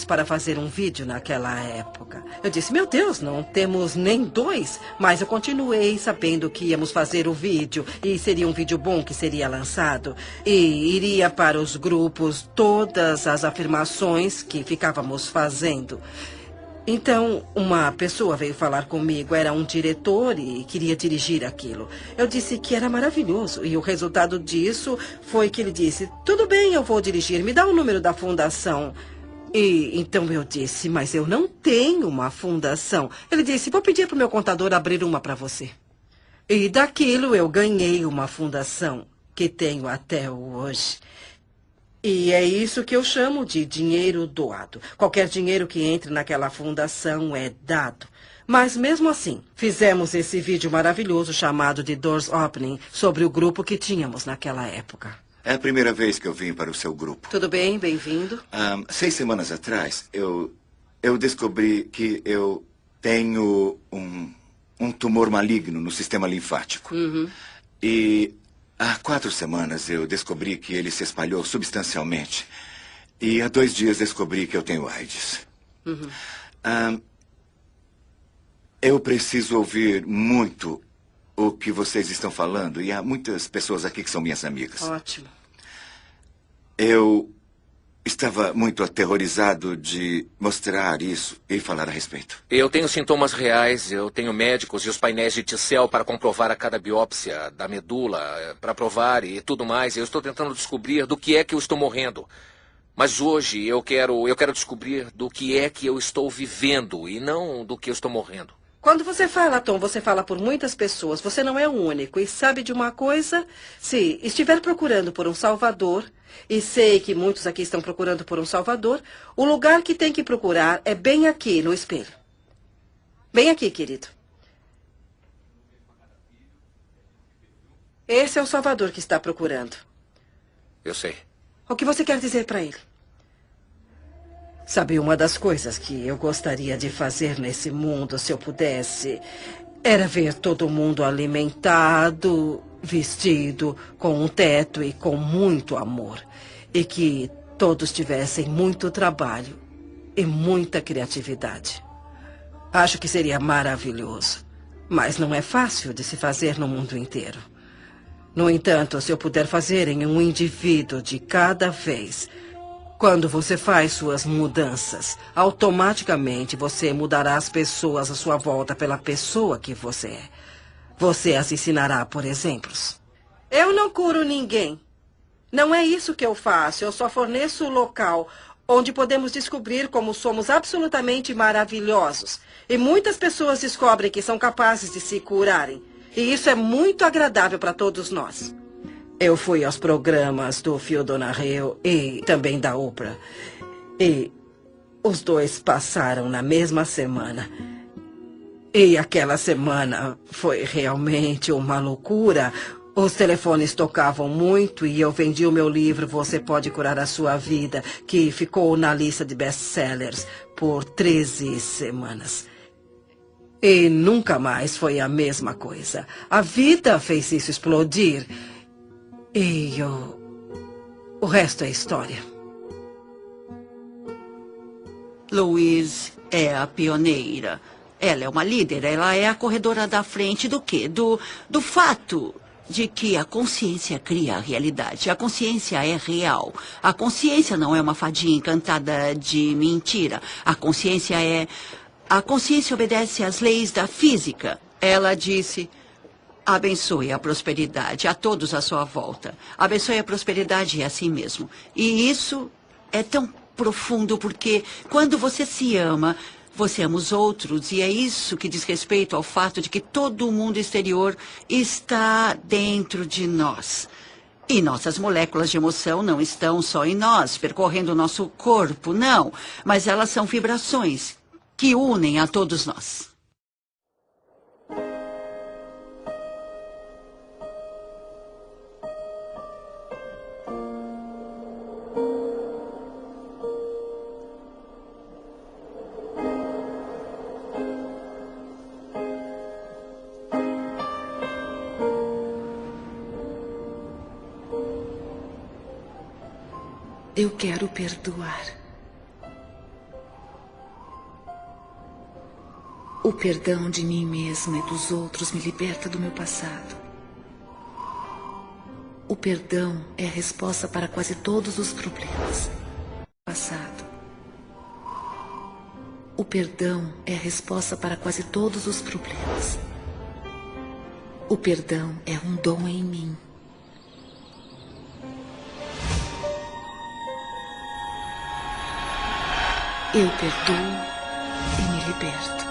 para fazer um vídeo naquela época. Eu disse: meu Deus, não temos nem 2. Mas eu continuei sabendo que íamos fazer o vídeo e seria um vídeo bom que seria lançado. E iria para os grupos todas as afirmações que ficávamos fazendo. Então, uma pessoa veio falar comigo, era um diretor e queria dirigir aquilo. Eu disse que era maravilhoso e o resultado disso foi que ele disse, tudo bem, eu vou dirigir, me dá o número da fundação. E então eu disse, mas eu não tenho uma fundação. Ele disse, vou pedir para o meu contador abrir uma para você. E daquilo eu ganhei uma fundação que tenho até hoje. E é isso que eu chamo de dinheiro doado. Qualquer dinheiro que entre naquela fundação é dado. Mas mesmo assim, fizemos esse vídeo maravilhoso chamado de Doors Opening sobre o grupo que tínhamos naquela época. É a primeira vez que eu vim para o seu grupo. Tudo bem, bem-vindo. 6 semanas atrás, eu descobri que eu tenho um tumor maligno no sistema linfático. E há 4 semanas eu descobri que ele se espalhou substancialmente. E há 2 dias descobri que eu tenho AIDS. Eu preciso ouvir muito o que vocês estão falando. E há muitas pessoas aqui que são minhas amigas. Ótimo. Eu estava muito aterrorizado de mostrar isso e falar a respeito. Eu tenho sintomas reais, eu tenho médicos e os painéis de T-cell para comprovar a cada biópsia da medula, para provar e tudo mais. Eu estou tentando descobrir do que é que eu estou morrendo. Mas hoje eu quero descobrir do que é que eu estou vivendo e não do que eu estou morrendo. Quando você fala, Tom, você fala por muitas pessoas. Você não é o único. E sabe de uma coisa? Se estiver procurando por um salvador, e sei que muitos aqui estão procurando por um salvador, o lugar que tem que procurar é bem aqui, no espelho. Bem aqui, querido. Esse é o salvador que está procurando. Eu sei. O que você quer dizer para ele? Sabe, uma das coisas que eu gostaria de fazer nesse mundo, se eu pudesse, era ver todo mundo alimentado, vestido, com um teto e com muito amor. E que todos tivessem muito trabalho e muita criatividade. Acho que seria maravilhoso. Mas não é fácil de se fazer no mundo inteiro. No entanto, se eu puder fazer em um indivíduo de cada vez... Quando você faz suas mudanças, automaticamente você mudará as pessoas à sua volta pela pessoa que você é. Você as ensinará por exemplos. Eu não curo ninguém. Não é isso que eu faço. Eu só forneço o local onde podemos descobrir como somos absolutamente maravilhosos. E muitas pessoas descobrem que são capazes de se curarem. E isso é muito agradável para todos nós. Eu fui aos programas do Phil Donahue e também da Oprah. E os dois passaram na mesma semana. E aquela semana foi realmente uma loucura. Os telefones tocavam muito e eu vendi o meu livro Você Pode Curar a Sua Vida, que ficou na lista de best-sellers por 13 semanas. E nunca mais foi a mesma coisa. A vida fez isso explodir. E o resto é história. Louise é a pioneira. Ela é uma líder, ela é a corredora da frente do quê? Do fato de que a consciência cria a realidade. A consciência é real. A consciência não é uma fadinha encantada de mentira. A consciência obedece às leis da física. Ela disse... Abençoe a prosperidade a todos à sua volta. Abençoe a prosperidade é assim mesmo. E isso é tão profundo porque quando você se ama, você ama os outros. E é isso que diz respeito ao fato de que todo o mundo exterior está dentro de nós. E nossas moléculas de emoção não estão só em nós, percorrendo o nosso corpo, não. Mas elas são vibrações que unem a todos nós. Eu quero perdoar. O perdão de mim mesma e dos outros me liberta do meu passado. O perdão é a resposta para quase todos os problemas. Passado. O perdão é a resposta para quase todos os problemas. O perdão é um dom em mim. Eu perdoo e me liberto.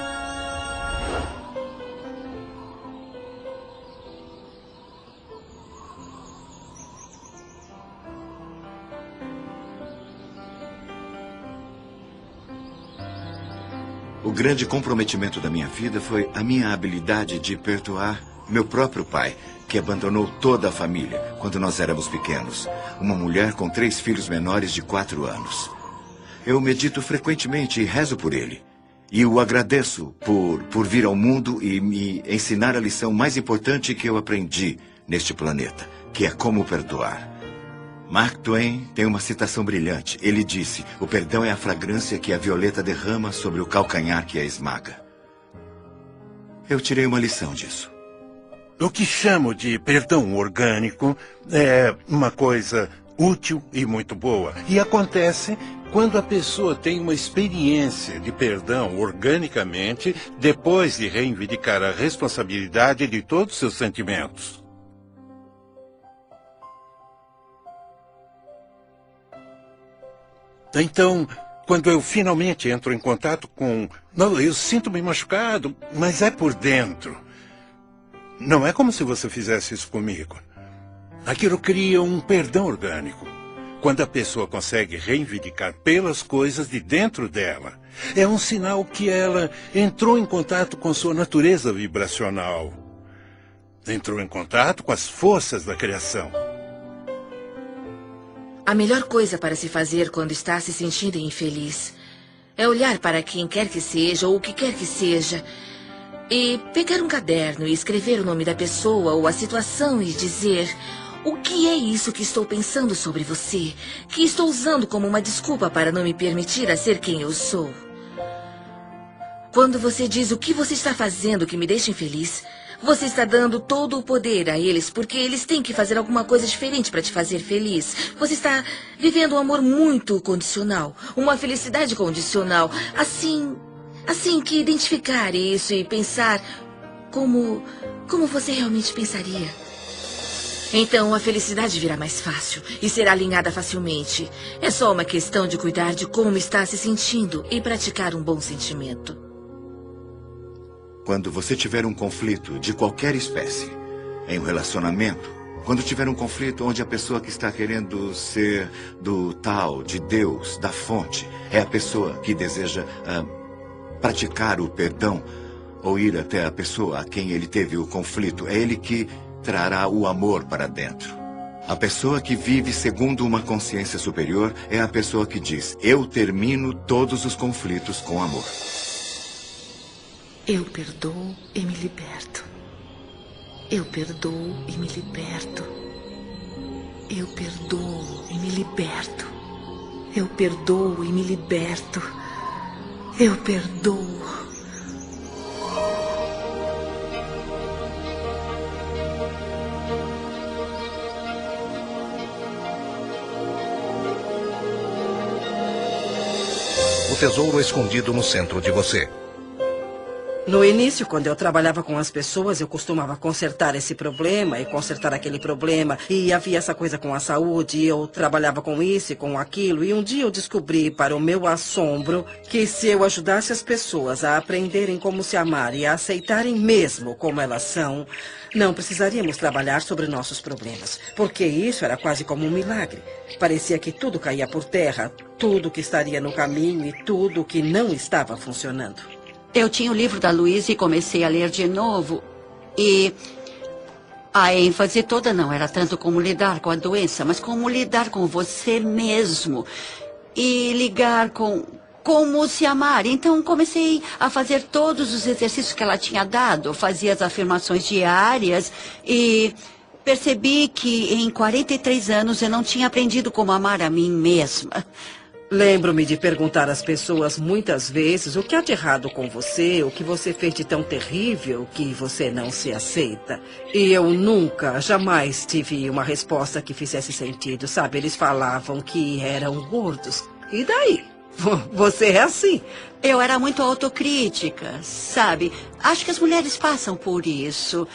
O grande comprometimento da minha vida foi a minha habilidade de perdoar meu próprio pai, que abandonou toda a família quando nós éramos pequenos. Uma mulher com 3 filhos menores de 4 anos. Eu medito frequentemente e rezo por ele. E o agradeço por vir ao mundo e me ensinar a lição mais importante que eu aprendi neste planeta, que é como perdoar. Mark Twain tem uma citação brilhante. Ele disse: o perdão é a fragrância que a violeta derrama sobre o calcanhar que a esmaga. Eu tirei uma lição disso. O que chamo de perdão orgânico é uma coisa útil e muito boa. E acontece quando a pessoa tem uma experiência de perdão organicamente, depois de reivindicar a responsabilidade de todos os seus sentimentos. Então, quando eu finalmente entro em contato com... Não, eu sinto-me machucado, mas é por dentro. Não é como se você fizesse isso comigo. Aquilo cria um perdão orgânico. Quando a pessoa consegue reivindicar pelas coisas de dentro dela, é um sinal que ela entrou em contato com sua natureza vibracional. Entrou em contato com as forças da criação. A melhor coisa para se fazer quando está se sentindo infeliz é olhar para quem quer que seja ou o que quer que seja e pegar um caderno e escrever o nome da pessoa ou a situação e dizer: o que é isso que estou pensando sobre você, que estou usando como uma desculpa para não me permitir a ser quem eu sou? Quando você diz o que você está fazendo que me deixa infeliz, você está dando todo o poder a eles, porque eles têm que fazer alguma coisa diferente para te fazer feliz. Você está vivendo um amor muito condicional, uma felicidade condicional. Assim que identificar isso e pensar como você realmente pensaria. Então a felicidade virá mais fácil e será alinhada facilmente. É só uma questão de cuidar de como está se sentindo e praticar um bom sentimento. Quando você tiver um conflito de qualquer espécie, em um relacionamento, quando tiver um conflito onde a pessoa que está querendo ser do tal, de Deus, da fonte, é a pessoa que deseja praticar o perdão ou ir até a pessoa a quem ele teve o conflito, é ele que trará o amor para dentro. A pessoa que vive segundo uma consciência superior é a pessoa que diz: eu termino todos os conflitos com amor. Eu perdoo e me liberto. Eu perdoo e me liberto. Eu perdoo e me liberto. Eu perdoo e me liberto. Eu perdoo. O tesouro escondido no centro de você. No início, quando eu trabalhava com as pessoas, eu costumava consertar esse problema e consertar aquele problema. E havia essa coisa com a saúde, e eu trabalhava com isso e com aquilo. E um dia eu descobri, para o meu assombro, que se eu ajudasse as pessoas a aprenderem como se amar e a aceitarem mesmo como elas são, não precisaríamos trabalhar sobre nossos problemas. Porque isso era quase como um milagre. Parecia que tudo caía por terra, tudo que estaria no caminho e tudo que não estava funcionando. Eu tinha o livro da Louise e comecei a ler de novo. E a ênfase toda não era tanto como lidar com a doença, mas como lidar com você mesmo. E ligar com como se amar. Então comecei a fazer todos os exercícios que ela tinha dado. Fazia as afirmações diárias e percebi que em 43 anos eu não tinha aprendido como amar a mim mesma. Lembro-me de perguntar às pessoas muitas vezes o que há de errado com você, o que você fez de tão terrível que você não se aceita. E eu nunca, jamais tive uma resposta que fizesse sentido, sabe? Eles falavam que eram gordos. E daí? Você é assim. Eu era muito autocrítica, sabe? Acho que as mulheres passam por isso.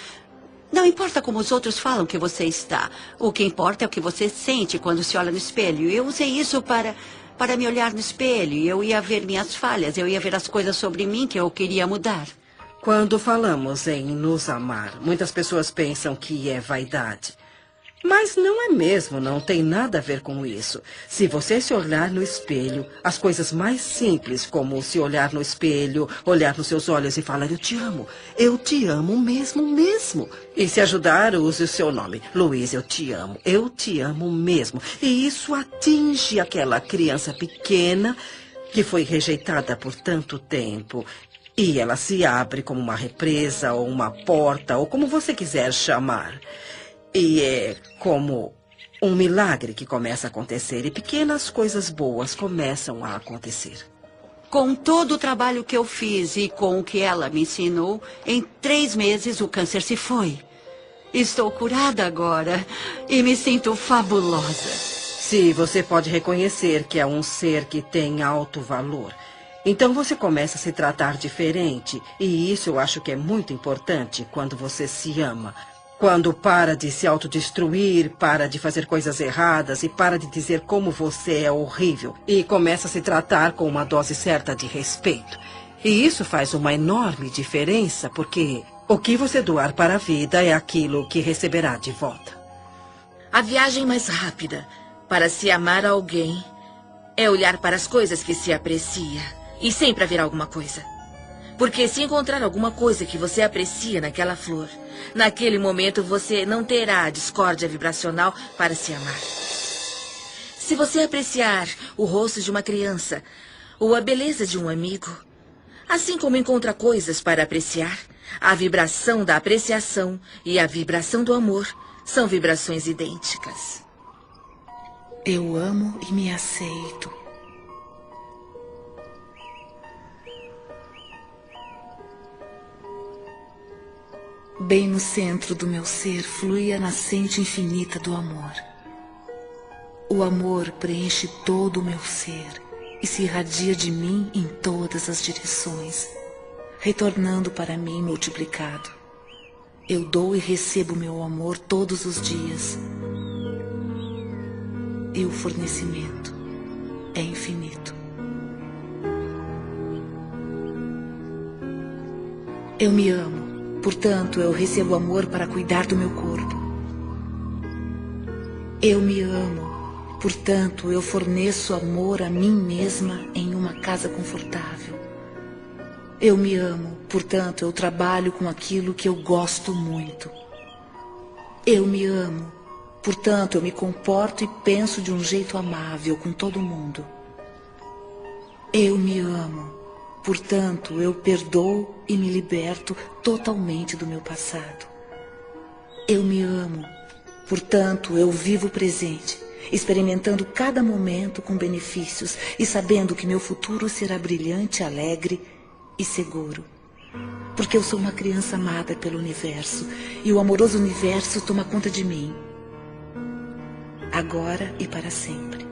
Não importa como os outros falam que você está. O que importa é o que você sente quando se olha no espelho. Eu usei isso para me olhar no espelho. Eu ia ver minhas falhas, eu ia ver as coisas sobre mim que eu queria mudar. Quando falamos em nos amar, muitas pessoas pensam que é vaidade. Mas não é mesmo, não tem nada a ver com isso. Se você se olhar no espelho, as coisas mais simples, como se olhar no espelho, olhar nos seus olhos e falar, eu te amo mesmo. E se ajudar, use o seu nome. Luiz, eu te amo mesmo. E isso atinge aquela criança pequena que foi rejeitada por tanto tempo. E ela se abre como uma represa ou uma porta, ou como você quiser chamar. E é como um milagre que começa a acontecer e pequenas coisas boas começam a acontecer. Com todo o trabalho que eu fiz e com o que ela me ensinou, em 3 meses o câncer se foi. Estou curada agora e me sinto fabulosa. Se você pode reconhecer que é um ser que tem alto valor, então você começa a se tratar diferente. E isso eu acho que é muito importante quando você se ama. Quando para de se autodestruir, para de fazer coisas erradas e para de dizer como você é horrível. E começa a se tratar com uma dose certa de respeito. E isso faz uma enorme diferença, porque o que você doar para a vida é aquilo que receberá de volta. A viagem mais rápida para se amar alguém é olhar para as coisas que se aprecia. E sempre haverá alguma coisa. Porque se encontrar alguma coisa que você aprecia naquela flor, naquele momento você não terá a discórdia vibracional para se amar. Se você apreciar o rosto de uma criança ou a beleza de um amigo, assim como encontra coisas para apreciar, a vibração da apreciação e a vibração do amor são vibrações idênticas. Eu amo e me aceito. Bem no centro do meu ser flui a nascente infinita do amor. O amor preenche todo o meu ser e se irradia de mim em todas as direções, retornando para mim multiplicado. Eu dou e recebo meu amor todos os dias. E o fornecimento é infinito. Eu me amo. Portanto, eu recebo amor para cuidar do meu corpo. Eu me amo. Portanto, eu forneço amor a mim mesma em uma casa confortável. Eu me amo. Portanto, eu trabalho com aquilo que eu gosto muito. Eu me amo. Portanto, eu me comporto e penso de um jeito amável com todo mundo. Eu me amo. Portanto, eu perdoo e me liberto totalmente do meu passado. Eu me amo. Portanto, eu vivo o presente, experimentando cada momento com benefícios e sabendo que meu futuro será brilhante, alegre e seguro. Porque eu sou uma criança amada pelo universo e o amoroso universo toma conta de mim. Agora e para sempre.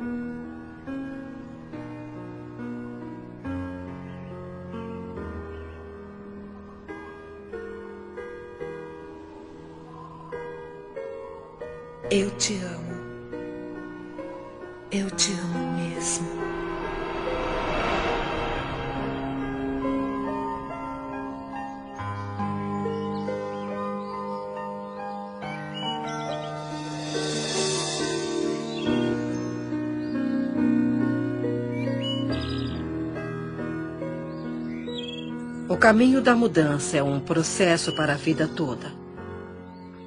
Eu te amo. Eu te amo mesmo. O caminho da mudança é um processo para a vida toda.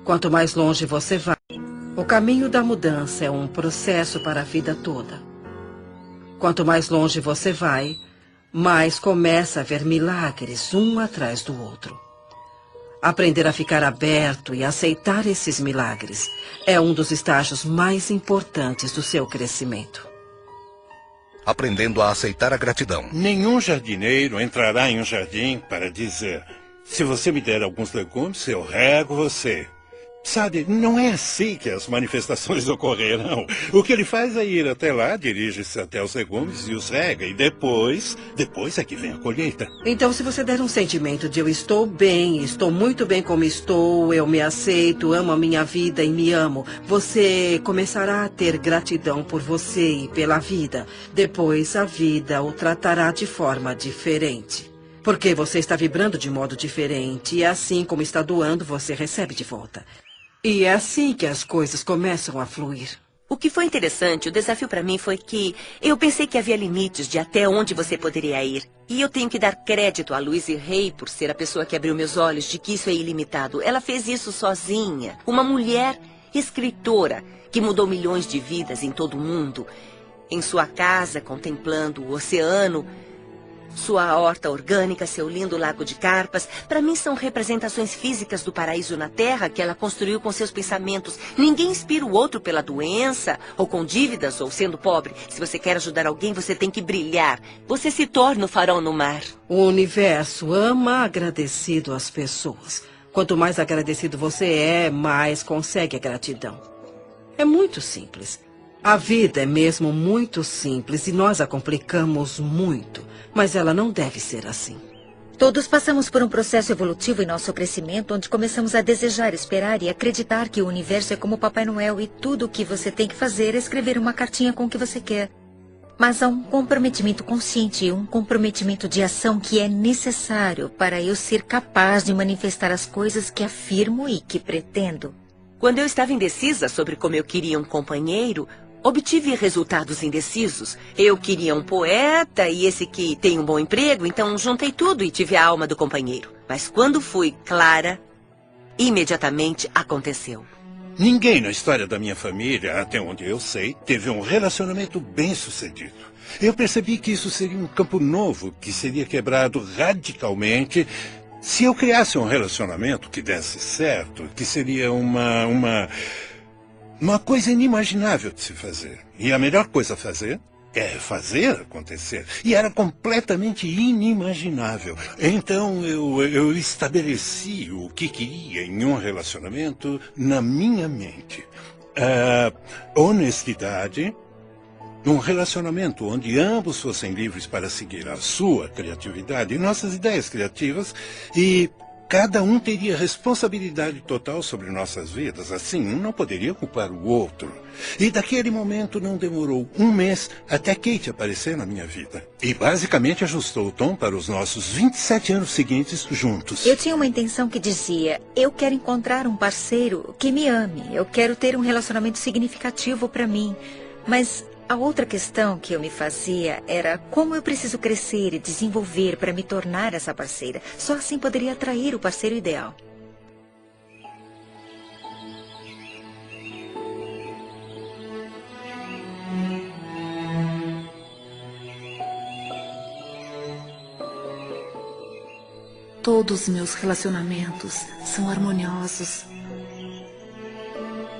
Quanto mais longe você vai, o caminho da mudança é um processo para a vida toda. Quanto mais longe você vai, mais começa a ver milagres um atrás do outro. Aprender a ficar aberto e aceitar esses milagres é um dos estágios mais importantes do seu crescimento. Aprendendo a aceitar a gratidão. Nenhum jardineiro entrará em um jardim para dizer: se você me der alguns legumes, eu rego você. Sabe, não é assim que as manifestações ocorrerão. O que ele faz é ir até lá, dirige-se até os legumes e os rega. E depois é que vem a colheita. Então, se você der um sentimento de eu estou bem, estou muito bem como estou, eu me aceito, amo a minha vida e me amo, você começará a ter gratidão por você e pela vida. Depois, a vida o tratará de forma diferente. Porque você está vibrando de modo diferente e assim como está doando, você recebe de volta. E é assim que as coisas começam a fluir. O que foi interessante, o desafio para mim foi que eu pensei que havia limites de até onde você poderia ir. E eu tenho que dar crédito a Louise Hay por ser a pessoa que abriu meus olhos de que isso é ilimitado. Ela fez isso sozinha. Uma mulher escritora que mudou milhões de vidas em todo o mundo. Em sua casa, contemplando o oceano, sua horta orgânica, seu lindo lago de carpas, para mim são representações físicas do paraíso na Terra que ela construiu com seus pensamentos. Ninguém inspira o outro pela doença, ou com dívidas, ou sendo pobre. Se você quer ajudar alguém, você tem que brilhar. Você se torna o farol no mar. O universo ama agradecido às pessoas. Quanto mais agradecido você é, mais consegue a gratidão. É muito simples. A vida é mesmo muito simples e nós a complicamos muito. Mas ela não deve ser assim. Todos passamos por um processo evolutivo em nosso crescimento, onde começamos a desejar, esperar e acreditar que o universo é como Papai Noel e tudo o que você tem que fazer é escrever uma cartinha com o que você quer. Mas há um comprometimento consciente, um comprometimento de ação que é necessário para eu ser capaz de manifestar as coisas que afirmo e que pretendo. Quando eu estava indecisa sobre como eu queria um companheiro, obtive resultados indecisos. Eu queria um poeta e esse que tem um bom emprego, então juntei tudo e tive a alma do companheiro. Mas quando fui clara, imediatamente aconteceu. Ninguém na história da minha família, até onde eu sei, teve um relacionamento bem-sucedido. Eu percebi que isso seria um campo novo, que seria quebrado radicalmente se eu criasse um relacionamento que desse certo, que seria uma coisa inimaginável de se fazer. E a melhor coisa a fazer é fazer acontecer. E era completamente inimaginável. Então eu estabeleci o que queria em um relacionamento na minha mente. Honestidade, um relacionamento onde ambos fossem livres para seguir a sua criatividade e nossas ideias criativas e cada um teria responsabilidade total sobre nossas vidas. Assim, um não poderia culpar o outro. E daquele momento não demorou um mês até Kate aparecer na minha vida. E basicamente ajustou o tom para os nossos 27 anos seguintes juntos. Eu tinha uma intenção que dizia, eu quero encontrar um parceiro que me ame. Eu quero ter um relacionamento significativo para mim. Mas a outra questão que eu me fazia era como eu preciso crescer e desenvolver para me tornar essa parceira. Só assim poderia atrair o parceiro ideal. Todos os meus relacionamentos são harmoniosos.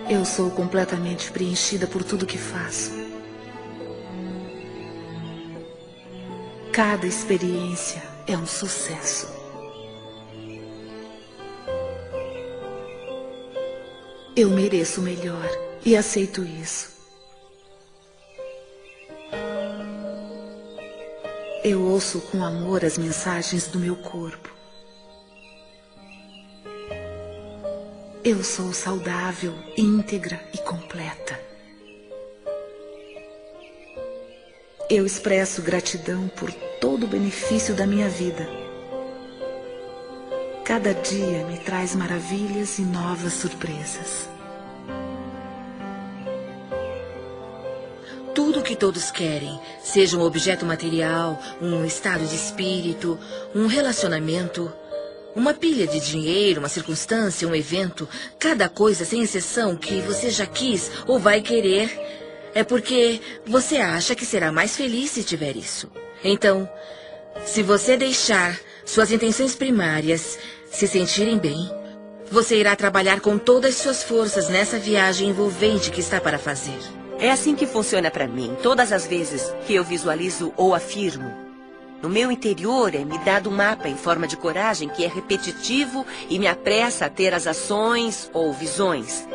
Eu sou completamente preenchida por tudo que faço. Cada experiência é um sucesso. Eu mereço o melhor e aceito isso. Eu ouço com amor as mensagens do meu corpo. Eu sou saudável, íntegra e completa. Eu expresso gratidão por todo o benefício da minha vida. Cada dia me traz maravilhas e novas surpresas. Tudo que todos querem, seja um objeto material, um estado de espírito, um relacionamento, uma pilha de dinheiro, uma circunstância, um evento, cada coisa, sem exceção, que você já quis ou vai querer, é porque você acha que será mais feliz se tiver isso. Então, se você deixar suas intenções primárias se sentirem bem, você irá trabalhar com todas as suas forças nessa viagem envolvente que está para fazer. É assim que funciona para mim. Todas as vezes que eu visualizo ou afirmo No meu interior é-me dado um mapa em forma de coragem que é repetitivo e me apressa a ter as ações ou visões.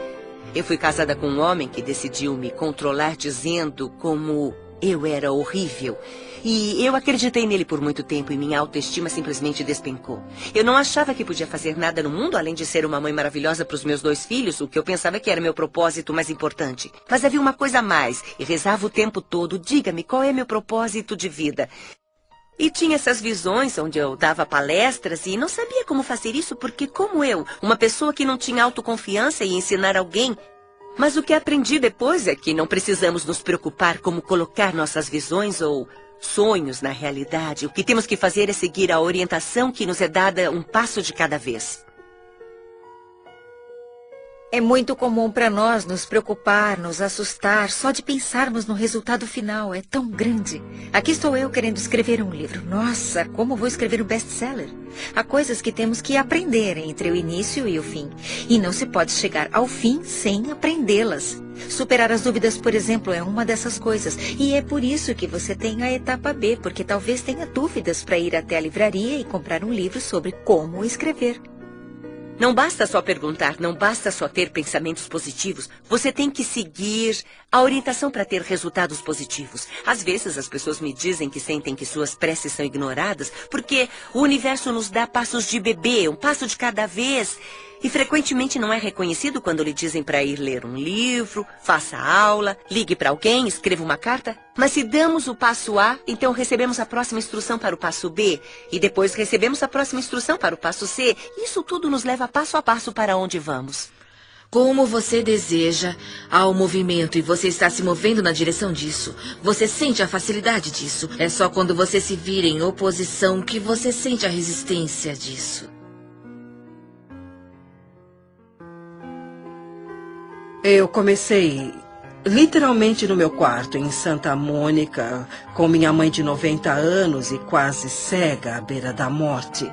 Eu fui casada com um homem que decidiu me controlar dizendo como eu era horrível. E eu acreditei nele por muito tempo e minha autoestima simplesmente despencou. Eu não achava que podia fazer nada no mundo além de ser uma mãe maravilhosa para os meus 2 filhos, o que eu pensava que era meu propósito mais importante. Mas havia uma coisa a mais e rezava o tempo todo: diga-me, qual é meu propósito de vida? E tinha essas visões onde eu dava palestras e não sabia como fazer isso porque, como eu, uma pessoa que não tinha autoconfiança em ensinar alguém. Mas o que aprendi depois é que não precisamos nos preocupar como colocar nossas visões ou sonhos na realidade. O que temos que fazer é seguir a orientação que nos é dada um passo de cada vez. É muito comum para nós nos preocupar, nos assustar, só de pensarmos no resultado final. É tão grande. Aqui estou eu querendo escrever um livro. Nossa, como vou escrever um best-seller? Há coisas que temos que aprender entre o início e o fim. E não se pode chegar ao fim sem aprendê-las. Superar as dúvidas, por exemplo, é uma dessas coisas. E é por isso que você tem a etapa B, porque talvez tenha dúvidas para ir até a livraria e comprar um livro sobre como escrever. Não basta só perguntar, não basta só ter pensamentos positivos. Você tem que seguir a orientação para ter resultados positivos. Às vezes as pessoas me dizem que sentem que suas preces são ignoradas porque o universo nos dá passos de bebê, um passo de cada vez. E frequentemente não é reconhecido quando lhe dizem para ir ler um livro, faça aula, ligue para alguém, escreva uma carta. Mas se damos o passo A, então recebemos a próxima instrução para o passo B. E depois recebemos a próxima instrução para o passo C. Isso tudo nos leva passo a passo para onde vamos. Como você deseja, há um movimento e você está se movendo na direção disso. Você sente a facilidade disso. É só quando você se vira em oposição que você sente a resistência disso. Eu comecei literalmente no meu quarto, em Santa Mônica, com minha mãe de 90 anos e quase cega à beira da morte,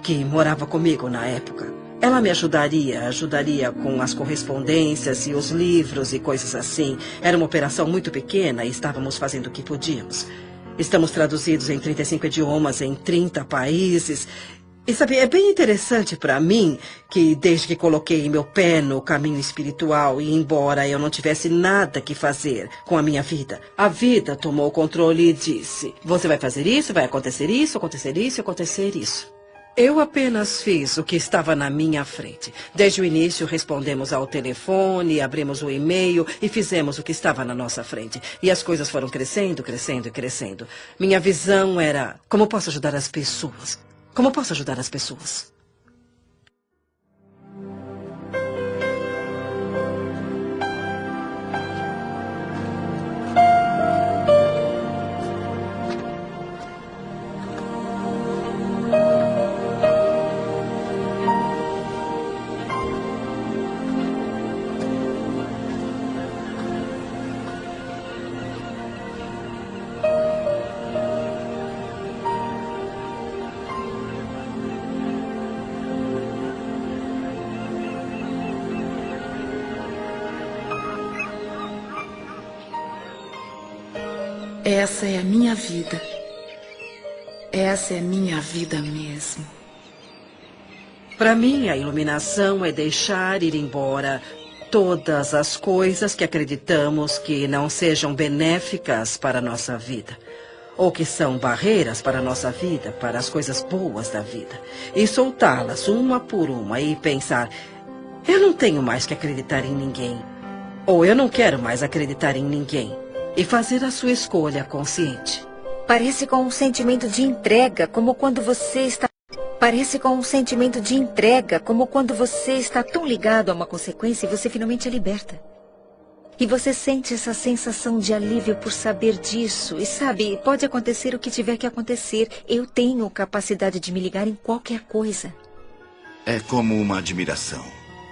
que morava comigo na época. Ela me ajudaria com as correspondências e os livros e coisas assim. Era uma operação muito pequena e estávamos fazendo o que podíamos. Estamos traduzidos em 35 idiomas, em 30 países. E sabe, é bem interessante para mim que desde que coloquei meu pé no caminho espiritual e embora eu não tivesse nada que fazer com a minha vida, a vida tomou o controle e disse: você vai fazer isso, vai acontecer isso, acontecer isso, acontecer isso. Eu apenas fiz o que estava na minha frente. Desde o início respondemos ao telefone, abrimos o e-mail e fizemos o que estava na nossa frente. E as coisas foram crescendo, crescendo e crescendo. Minha visão era: como posso ajudar as pessoas? Como posso ajudar as pessoas? Essa é a minha vida. Essa é minha vida mesmo. Para mim, a iluminação é deixar ir embora todas as coisas que acreditamos que não sejam benéficas para a nossa vida, ou que são barreiras para a nossa vida, para as coisas boas da vida, e soltá-las uma por uma e pensar: eu não tenho mais que acreditar em ninguém, ou eu não quero mais acreditar em ninguém, e fazer a sua escolha consciente. Parece com um sentimento de entrega, como quando você está... Parece com um sentimento de entrega, como quando você está tão ligado a uma consequência e você finalmente a liberta. E você sente essa sensação de alívio por saber disso. E sabe, pode acontecer o que tiver que acontecer. Eu tenho capacidade de me ligar em qualquer coisa. É como uma admiração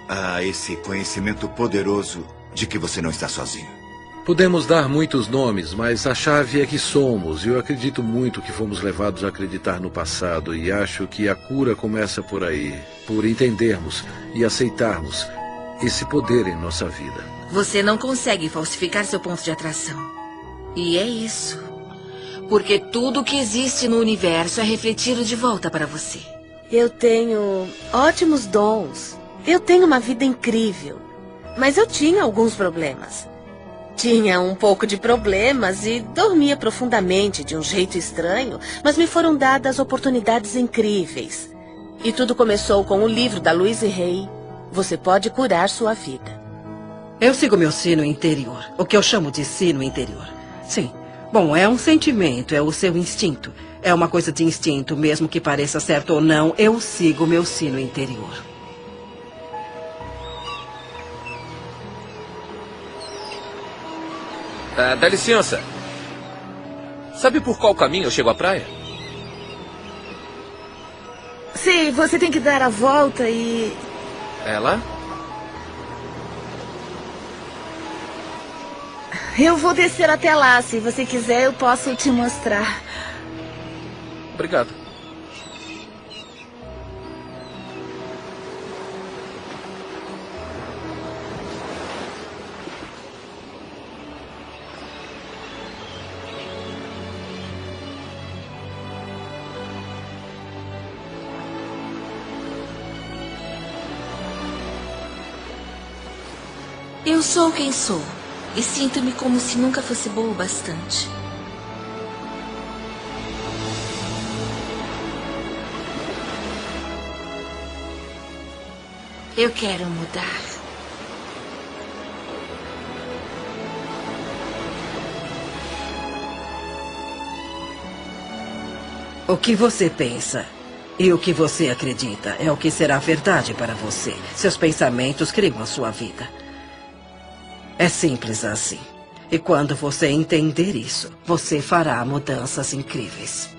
a esse conhecimento poderoso de que você não está sozinho. Podemos dar muitos nomes, mas a chave é que somos. Eu acredito muito que fomos levados a acreditar no passado e acho que a cura começa por aí, por entendermos e aceitarmos esse poder em nossa vida. Você não consegue falsificar seu ponto de atração. E é isso. Porque tudo que existe no universo é refletido de volta para você. Eu tenho ótimos dons. Eu tenho uma vida incrível. Mas eu tinha alguns problemas. Tinha um pouco de problemas e dormia profundamente de um jeito estranho, mas me foram dadas oportunidades incríveis. E tudo começou com o livro da Louise Hay, Você Pode Curar Sua Vida. Eu sigo meu sino interior, o que eu chamo de sino interior. Sim. Bom, é um sentimento, é o seu instinto. É uma coisa de instinto, mesmo que pareça certo ou não, eu sigo meu sino interior. Dá licença. Sabe por qual caminho eu chego à praia? Sim, você tem que dar a volta e... É lá? Eu vou descer até lá. Se você quiser, eu posso te mostrar. Obrigado. Eu sou quem sou. E sinto-me como se nunca fosse boa o bastante. Eu quero mudar. O que você pensa e o que você acredita é o que será verdade para você. Seus pensamentos criam a sua vida. É simples assim. E quando você entender isso, você fará mudanças incríveis.